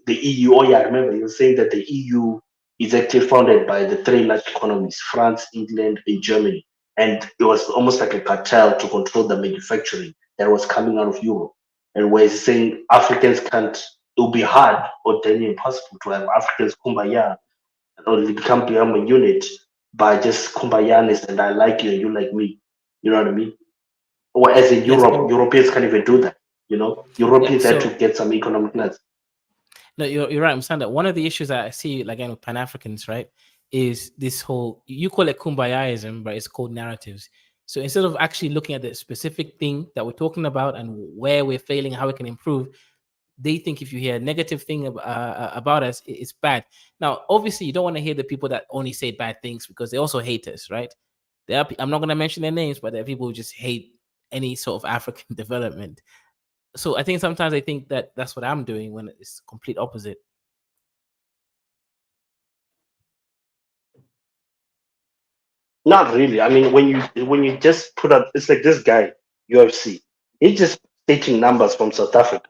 Speaker 5: the EU. Oh yeah, I remember he was saying that the EU is actually founded by the three large economies: France, England, and Germany, and it was almost like a cartel to control the manufacturing that was coming out of Europe. and where he's saying Africans can't. It will be hard or damn impossible to have Africans kumbaya or become a unit by just kumbayanis and I like you and you like me. You know what I mean? Whereas in
Speaker 2: Yeah.
Speaker 5: Europe,
Speaker 2: So
Speaker 5: Europeans can't even do that. You know,
Speaker 2: yeah.
Speaker 5: Europeans had to
Speaker 2: So
Speaker 5: get some economic nuts.
Speaker 2: no, you're right. I'm saying that one of the issues that I see like, again with Pan Africans, right, is this whole, you call it kumbayaism, but it's called narratives. So instead of actually looking at the specific thing that we're talking about and where we're failing, how we can improve, they think if you hear a negative thing about us, it's bad. Now, obviously, you don't want to hear the people that only say bad things because they also hate us, right? I'm not going to mention their names, but there are people who just hate any sort of African development. So I think sometimes I think that that's what I'm doing when it's complete opposite.
Speaker 5: Not really. I mean, when you just put up, it's like this guy UFC. He's just taking numbers from South Africa.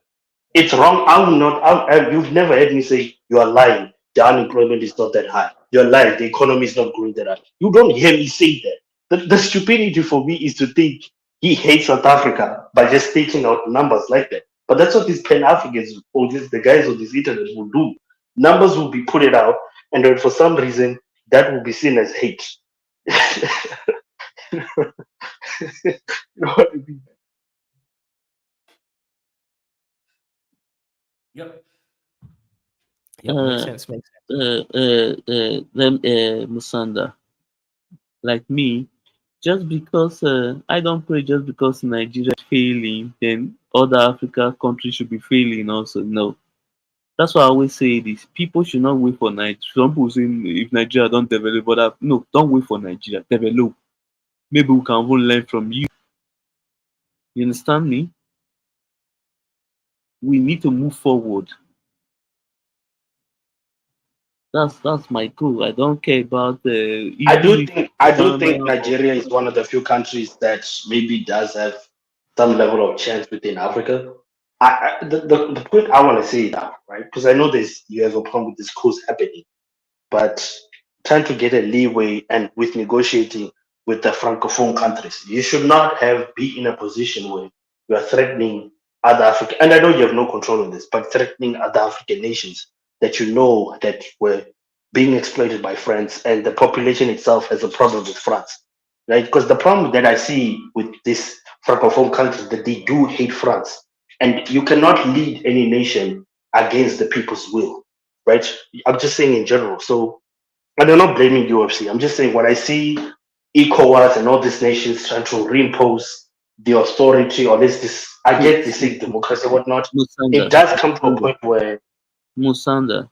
Speaker 5: It's wrong. I'm not. You've never heard me say you are lying. The unemployment is not that high. You're lying. The economy is not growing that high. You don't hear me say that. The stupidity for me is to think he hates South Africa by just stating out numbers like that. But that's what these Pan Africans or the guys on this internet will do. Numbers will be put it out, and then for some reason that will be seen as hate. You know what I mean?
Speaker 2: Yep. Yep. Makes
Speaker 3: Uh,
Speaker 2: sense. Makes sense.
Speaker 3: Musanda, like me, just because I don't pray just because Nigeria is failing, then other Africa countries should be failing also. No. That's why I always say this. People should not wait for Nigeria. Some people say if Nigeria don't develop, no, don't wait for Nigeria. Develop. Maybe we can even learn from you. You understand me? We need to move forward. That's my goal. I don't care about even if
Speaker 5: I do
Speaker 3: Ghana
Speaker 5: think
Speaker 3: or
Speaker 5: Nigeria is one of the few countries that maybe does have some level of chance within Africa. The point I want to say now, right? Because I know this, you have a problem with this course happening, but trying to get a leeway and with negotiating with the francophone countries, you should not have be in a position where you are threatening other African. And I know you have no control on this, but threatening other African nations that you know that were being exploited by France, and the population itself has a problem with France, right? Because the problem that I see with this francophone countries that they do hate France, and you cannot lead any nation against the people's will, right? I'm just saying in general. So, and I'm not blaming UFC. I'm just saying when I see ECOWAS and all these nations trying to reimpose the authority or this, I
Speaker 3: see,
Speaker 5: get this
Speaker 3: see,
Speaker 5: democracy or whatnot.
Speaker 3: Musanda,
Speaker 5: It does come to a
Speaker 3: Musanda,
Speaker 5: point where
Speaker 3: Musanda.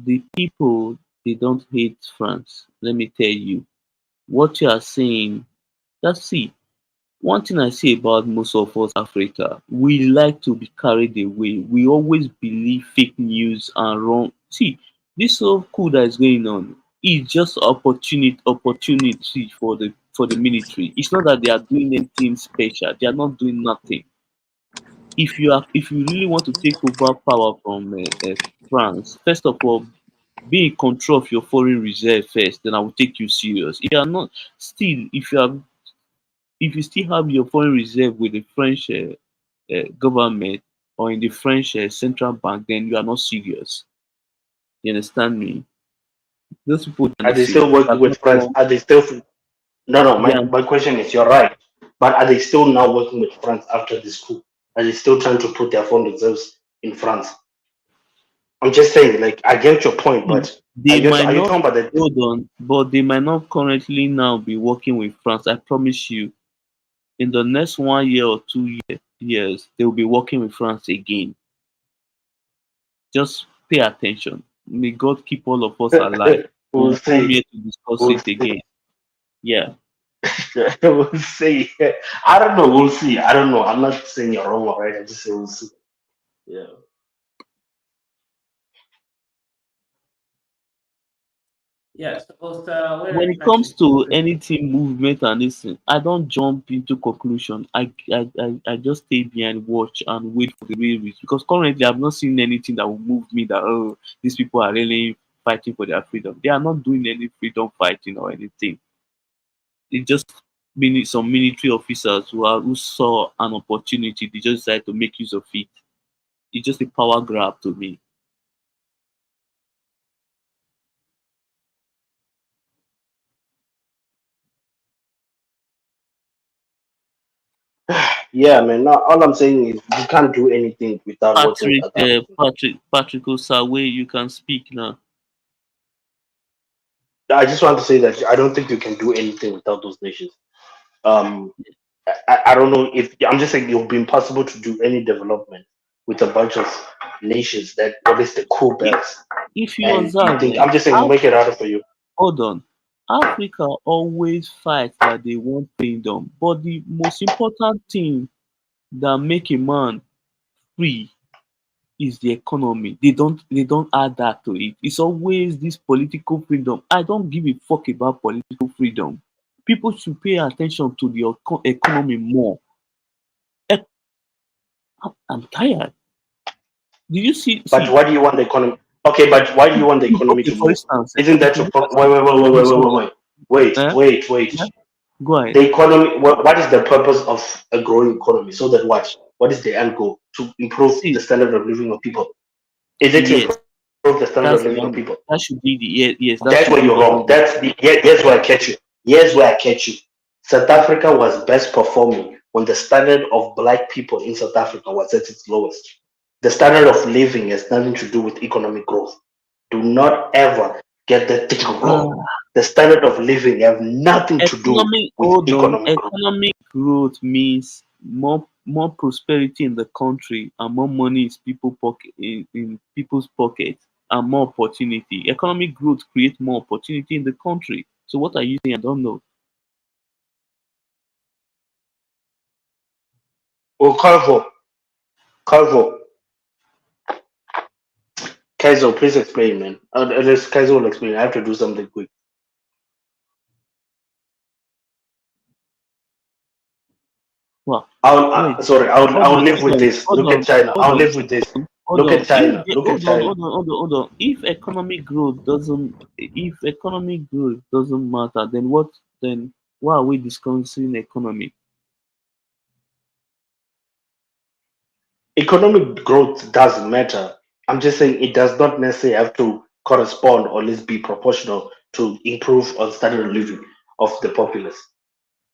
Speaker 3: The people they don't hate France. Let me tell you, what you are saying. That's see. One thing I say about most of us Africa, we like to be carried away. We always believe fake news and wrong. See, this so cool that is going on is just opportunity for the military. It's not that they are doing anything special. They are not doing nothing. If you really want to take over power from France, first of all, be in control of your foreign reserve first. Then I will take you serious. If you are not still, if you still have your foreign reserve with the French government or in the French central bank, then you are not serious. You understand me? Those people
Speaker 5: are
Speaker 3: are
Speaker 5: they
Speaker 3: serious.
Speaker 5: still working with France? Are they still no no
Speaker 3: They
Speaker 5: my,
Speaker 3: are,
Speaker 5: my question is you're right. But are they still now working with France after this coup? Are they still trying to put their foreign reserves in France? I'm just saying, like I get your point, but
Speaker 3: they might
Speaker 5: are you
Speaker 3: not
Speaker 5: talking about the
Speaker 3: hold on, but they might not currently now be working with France. I promise you, in the next 1 year or 2 years, they will be working with France again. Just pay attention. May God keep all of us alive.
Speaker 5: we'll
Speaker 3: We'll come
Speaker 5: see.
Speaker 3: here to discuss
Speaker 5: We'll
Speaker 3: it
Speaker 5: see.
Speaker 3: again. Yeah.
Speaker 5: We'll see. I don't know. We'll see. I don't know. I'm not saying you're wrong or right. I just say we'll see. Yeah.
Speaker 2: Yeah. Suppose
Speaker 3: When
Speaker 2: we're
Speaker 3: it
Speaker 2: trying to
Speaker 3: comes to
Speaker 2: solve this.
Speaker 3: anything movement and this thing, I don't jump into conclusion. I just stay behind, watch and wait for the real reason. Because currently I've not seen anything that will move me that oh these people are really fighting for their freedom. They are not doing any freedom fighting or anything. It just some military officers who saw an opportunity, they just decided to make use of it. It's just a power grab to me.
Speaker 5: Yeah, man. Now, all I'm saying is you can't do anything without working with other Africans.
Speaker 3: Patrick Osawe, you can speak now.
Speaker 5: I just want to say that I don't think you can do anything without those nations. Um, I don't know if I'm just saying it will be impossible to do any development with a bunch of nations that what is the cool
Speaker 3: If,
Speaker 5: belts,
Speaker 3: if you
Speaker 5: and you
Speaker 3: observe,
Speaker 5: think I'm just saying make it harder for you.
Speaker 3: hold on, Africa always fights that they want freedom, but the most important thing that make a man free is the economy. They don't add that to it. It's always this political freedom. I don't give a fuck about political freedom. People should pay attention to the economy more. Eh, I'm tired. Did you see?
Speaker 5: But
Speaker 3: See,
Speaker 5: why do you want the economy? Okay, but why do you want the economy
Speaker 3: okay.
Speaker 5: to
Speaker 3: For
Speaker 5: move?
Speaker 3: instance,
Speaker 5: Isn't
Speaker 3: okay.
Speaker 5: that
Speaker 3: For
Speaker 5: your
Speaker 3: instance,
Speaker 5: wait, wait, wait, wait, wait,
Speaker 3: listen.
Speaker 5: wait, wait,
Speaker 3: Eh?
Speaker 5: wait, wait, wait.
Speaker 3: Yeah. Go ahead.
Speaker 5: The economy. What is the purpose of a growing economy? So that what? What is the end goal? To improve the
Speaker 3: See,
Speaker 5: standard of living of people. Is it to
Speaker 3: yes,
Speaker 5: improve the standard of living of
Speaker 3: that's
Speaker 5: people?
Speaker 3: the end. That should be the yes. That
Speaker 5: That's
Speaker 3: should
Speaker 5: where
Speaker 3: be
Speaker 5: you're
Speaker 3: the
Speaker 5: wrong.
Speaker 3: end goal.
Speaker 5: That's the here's where I catch you. Here's where I catch you. South Africa was best performing when the standard of black people in South Africa was at its lowest. The standard of living has nothing to do with economic growth. Do not ever get that thing wrong.
Speaker 3: Uh,
Speaker 5: The standard of living have nothing to do
Speaker 3: economic
Speaker 5: with
Speaker 3: hold on.
Speaker 5: economic growth.
Speaker 3: Economic growth means more prosperity in the country and more money is in people's pockets and more opportunity. Economic growth creates more opportunity in the country. So what are you saying? I don't know.
Speaker 5: Well, Calvo, Kaizo, please explain, man. Kaizo will explain. I have to do something quick.
Speaker 3: Well,
Speaker 5: I'll
Speaker 3: wait.
Speaker 5: sorry.
Speaker 3: Hold
Speaker 5: I'll
Speaker 3: on.
Speaker 5: live with this.
Speaker 3: Hold
Speaker 5: Look at
Speaker 3: on.
Speaker 5: China.
Speaker 3: Hold
Speaker 5: I'll
Speaker 3: on.
Speaker 5: live with this.
Speaker 3: Hold
Speaker 5: Look
Speaker 3: on.
Speaker 5: at China. Look at
Speaker 3: Hold on.
Speaker 5: China.
Speaker 3: Hold on. If economic growth doesn't matter, then what? Then why are we discussing economy?
Speaker 5: Economic growth does matter. I'm just saying it does not necessarily have to correspond or at least be proportional to improve on standard of living of the populace.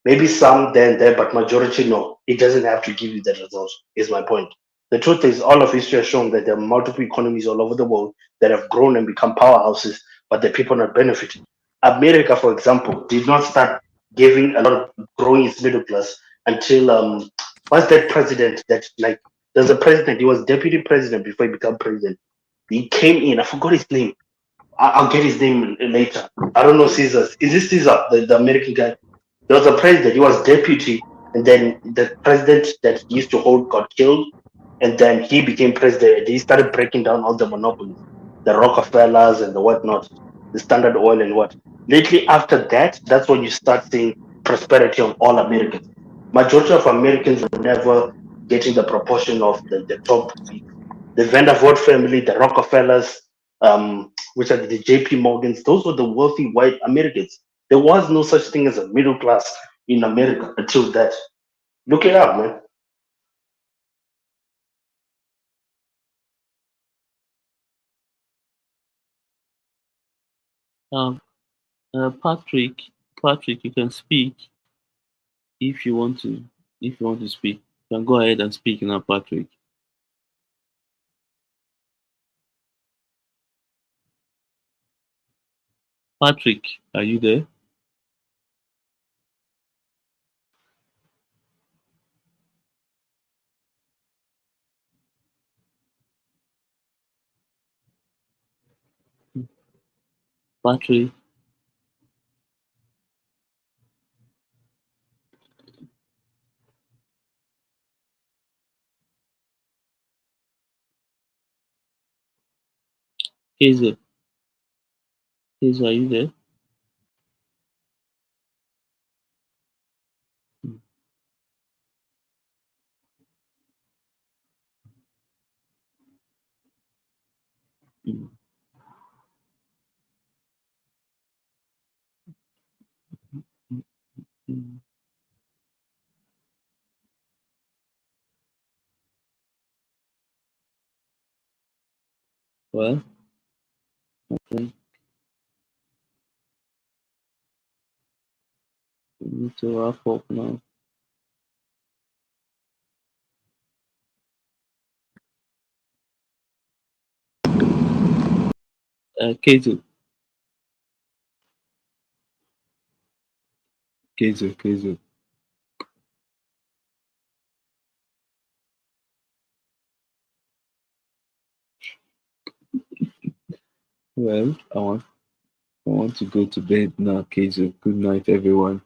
Speaker 5: Maybe some then there, but majority no. It doesn't have to give you that result, is my point. The truth is, all of history has shown that there are multiple economies all over the world that have grown and become powerhouses, but the people not benefit. America, for example, did not start giving a lot of growing its middle class until what's that president that like there's a president, he was deputy president before he became president. He came in, I forgot his name. I'll get his name later. I don't know Caesar. Is this Caesar, the American guy? There was a president, he was deputy, and then the president that he used to hold got killed, and then he became president, and he started breaking down all the monopolies, the Rockefellers and the whatnot, the Standard Oil and what. Lately, after that, that's when you start seeing prosperity of all Americans. Majority of Americans were never getting the proportion of the top people. The Vandervoort family, the Rockefellers, which are the JP Morgans, those were the wealthy white Americans. There was no such thing as a middle class in America until that. Look it up, man.
Speaker 3: Um, Patrick, Patrick, you can speak if you want to. If you want to speak, you can go ahead and speak now, Patrick. Patrick, are you there? Patrick, Hazel, Hazel, are you there? Mm, mm, mm, mm. Well, I think we need to wrap up now. Kezu, Kezu. Well, I want to go to bed now, Kezu. Good night, everyone.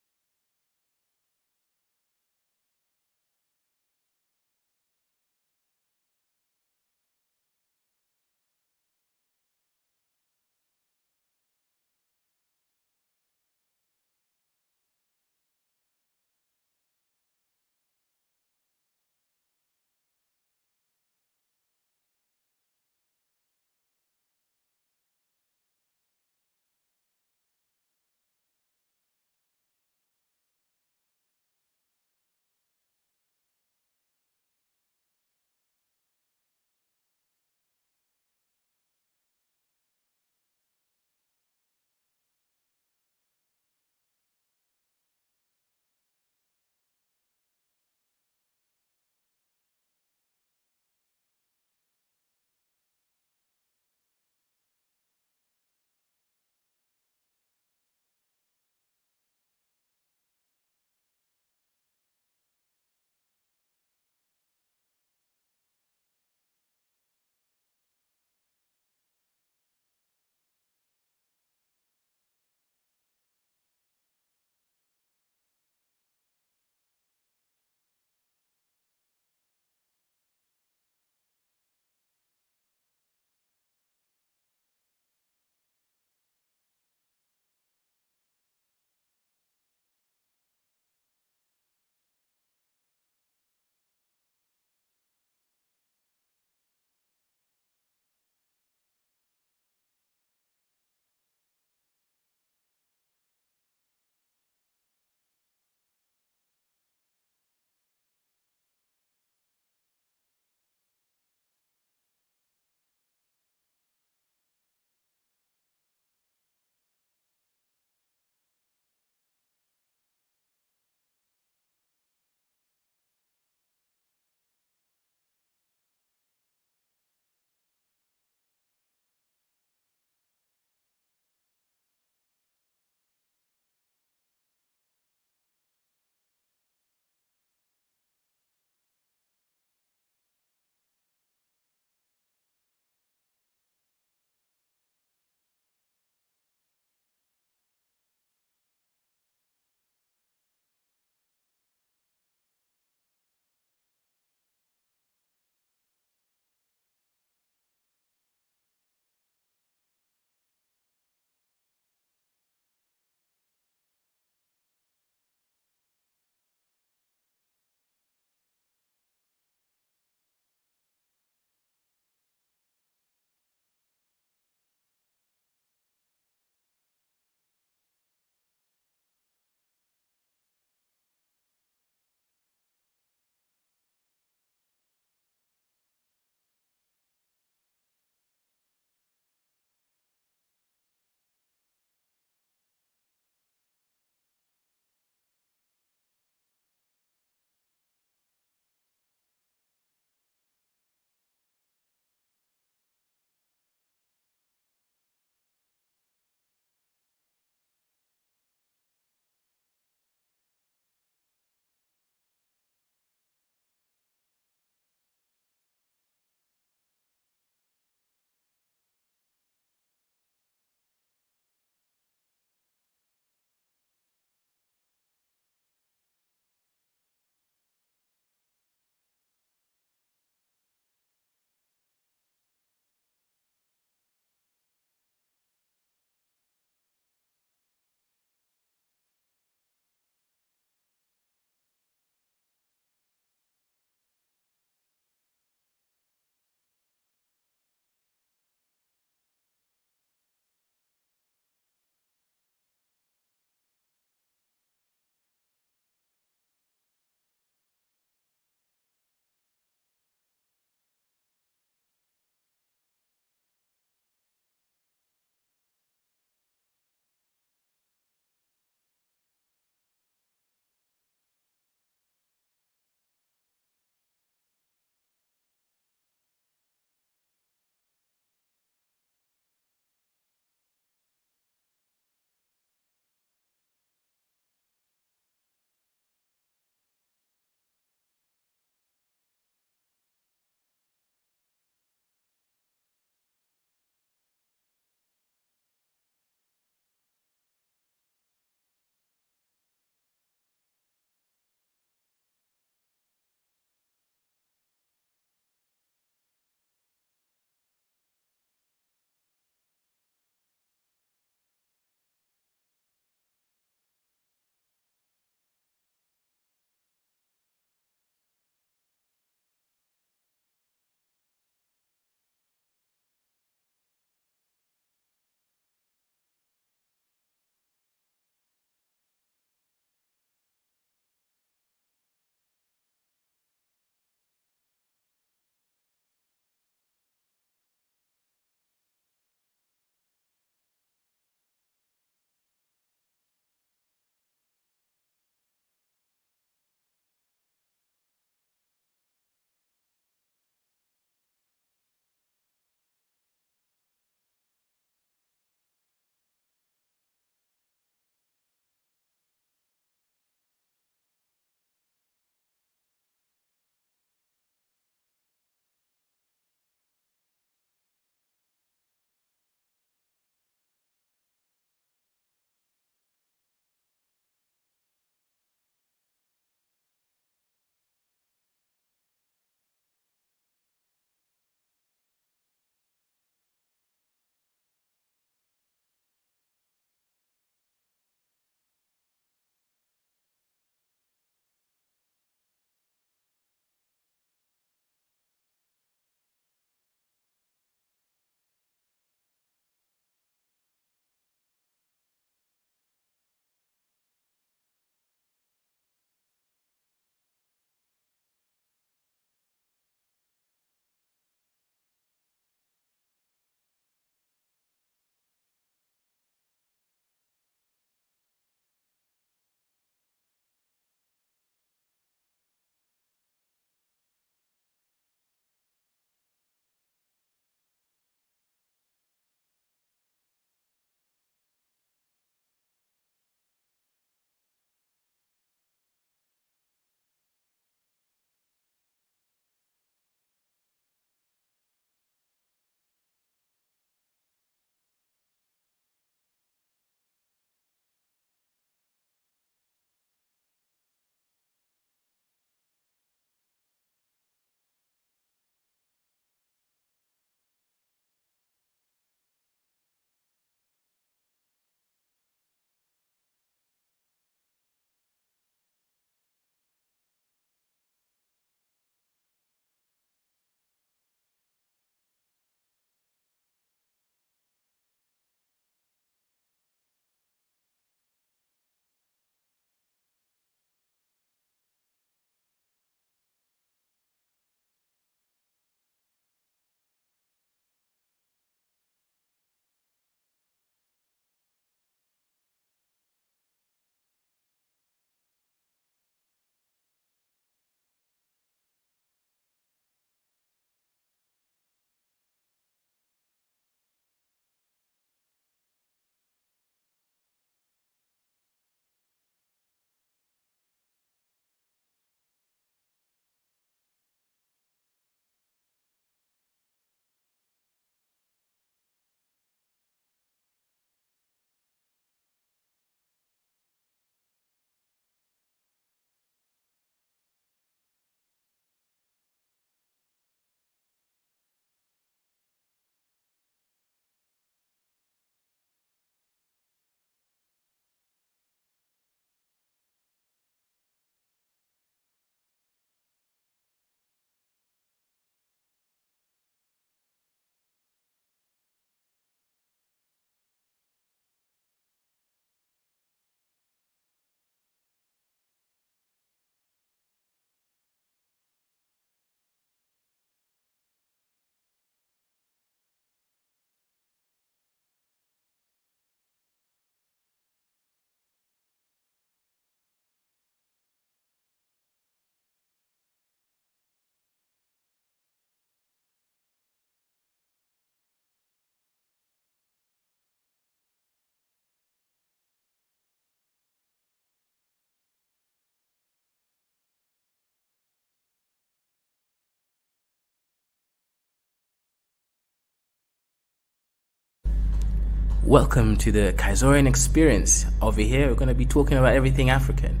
Speaker 2: Welcome to the Kaizoran Experience. Over here, we're going to be talking about everything African.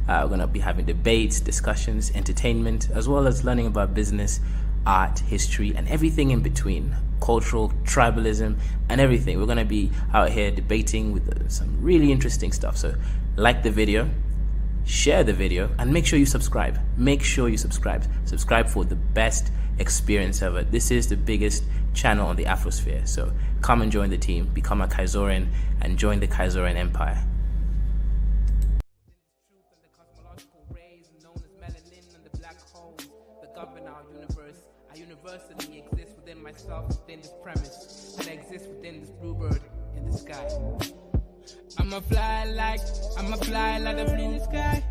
Speaker 2: We're going to be having debates, discussions, entertainment, as well as learning about business, art, history, and everything in between. Cultural, tribalism, and everything. We're going to be out here debating with some really interesting stuff. So like the video, share the video, and make sure you subscribe. Make sure you subscribe. Subscribe for the best experience ever. This is the biggest channel on the Afrosphere. So come and join the team, become a Kaizoran, and join the Kaizoran Empire. Universally exist within myself, within this premise, and I exist within this bluebird in the sky. I'ma fly like the blue in the sky.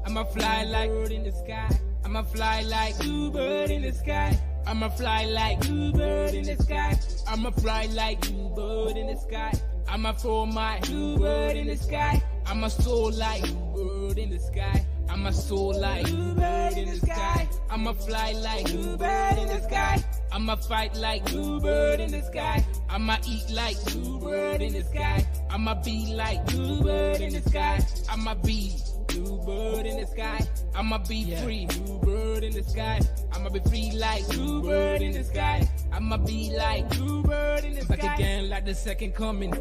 Speaker 2: I'ma fly like bird in the sky. I'ma fly like bluebird in the sky. I'ma fly like bluebird in the sky. I'ma fly like bluebird in the sky. I'ma throw my bluebird in the sky. I'ma soar like bluebird in the sky. I'ma soar like bluebird in the sky. I'ma fly like bluebird in the sky. I'ma fight like bluebird in the sky. I'ma eat like bluebird in the sky. I'ma be like bluebird in the sky. I'ma be bluebird in the sky. I'ma be free, bluebird in the sky. I'ma be free like bluebird in the sky. I'ma be like bluebird in the sky. Back again like the second coming.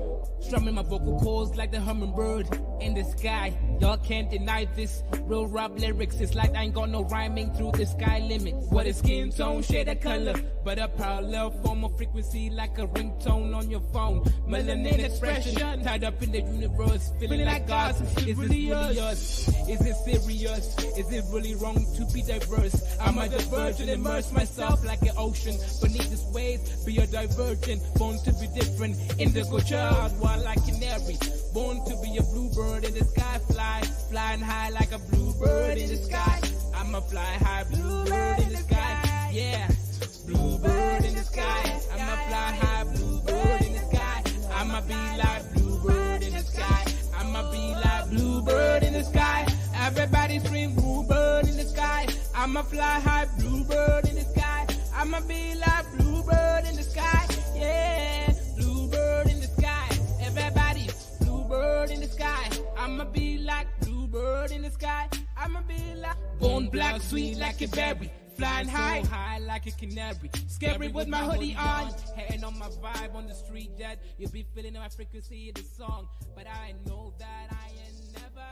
Speaker 2: Strumming my vocal cords like the hummingbird in the sky. Y'all can't deny this. Real rap lyrics, it's like I ain't got no rhyming through the sky limit. What is skin tone, shade of color, but a parallel form of frequency like a ringtone on your phone. Melanin expression, tied up in the universe, feeling like God. Is this really us? Is it serious? Is it really wrong to be diverse? I'm a divergent, immerse myself like an ocean beneath this waves. Be a divergent, born to be different. Indigo child, wild like canary. Born to be a bluebird in the sky, flying high like a bluebird in the sky. I'ma fly high, bluebird in the sky. Yeah, bluebird in the sky. I'ma fly high, bluebird in the sky. I'ma be like bluebird in the sky. I'ma be like bluebird in the sky. Everybody scream bluebird in the sky. I'ma fly high, bluebird in the sky. I'ma be like bluebird in the sky. Yeah, bluebird in the sky. Everybody, bluebird in the sky. I'ma be like bluebird in the sky. I'ma be like bone black, sweet like a berry. Flying high like a canary. Scary with my hoodie on. Hating on my vibe on the street that you'll be feeling my frequency in the song. But I know that I ain't never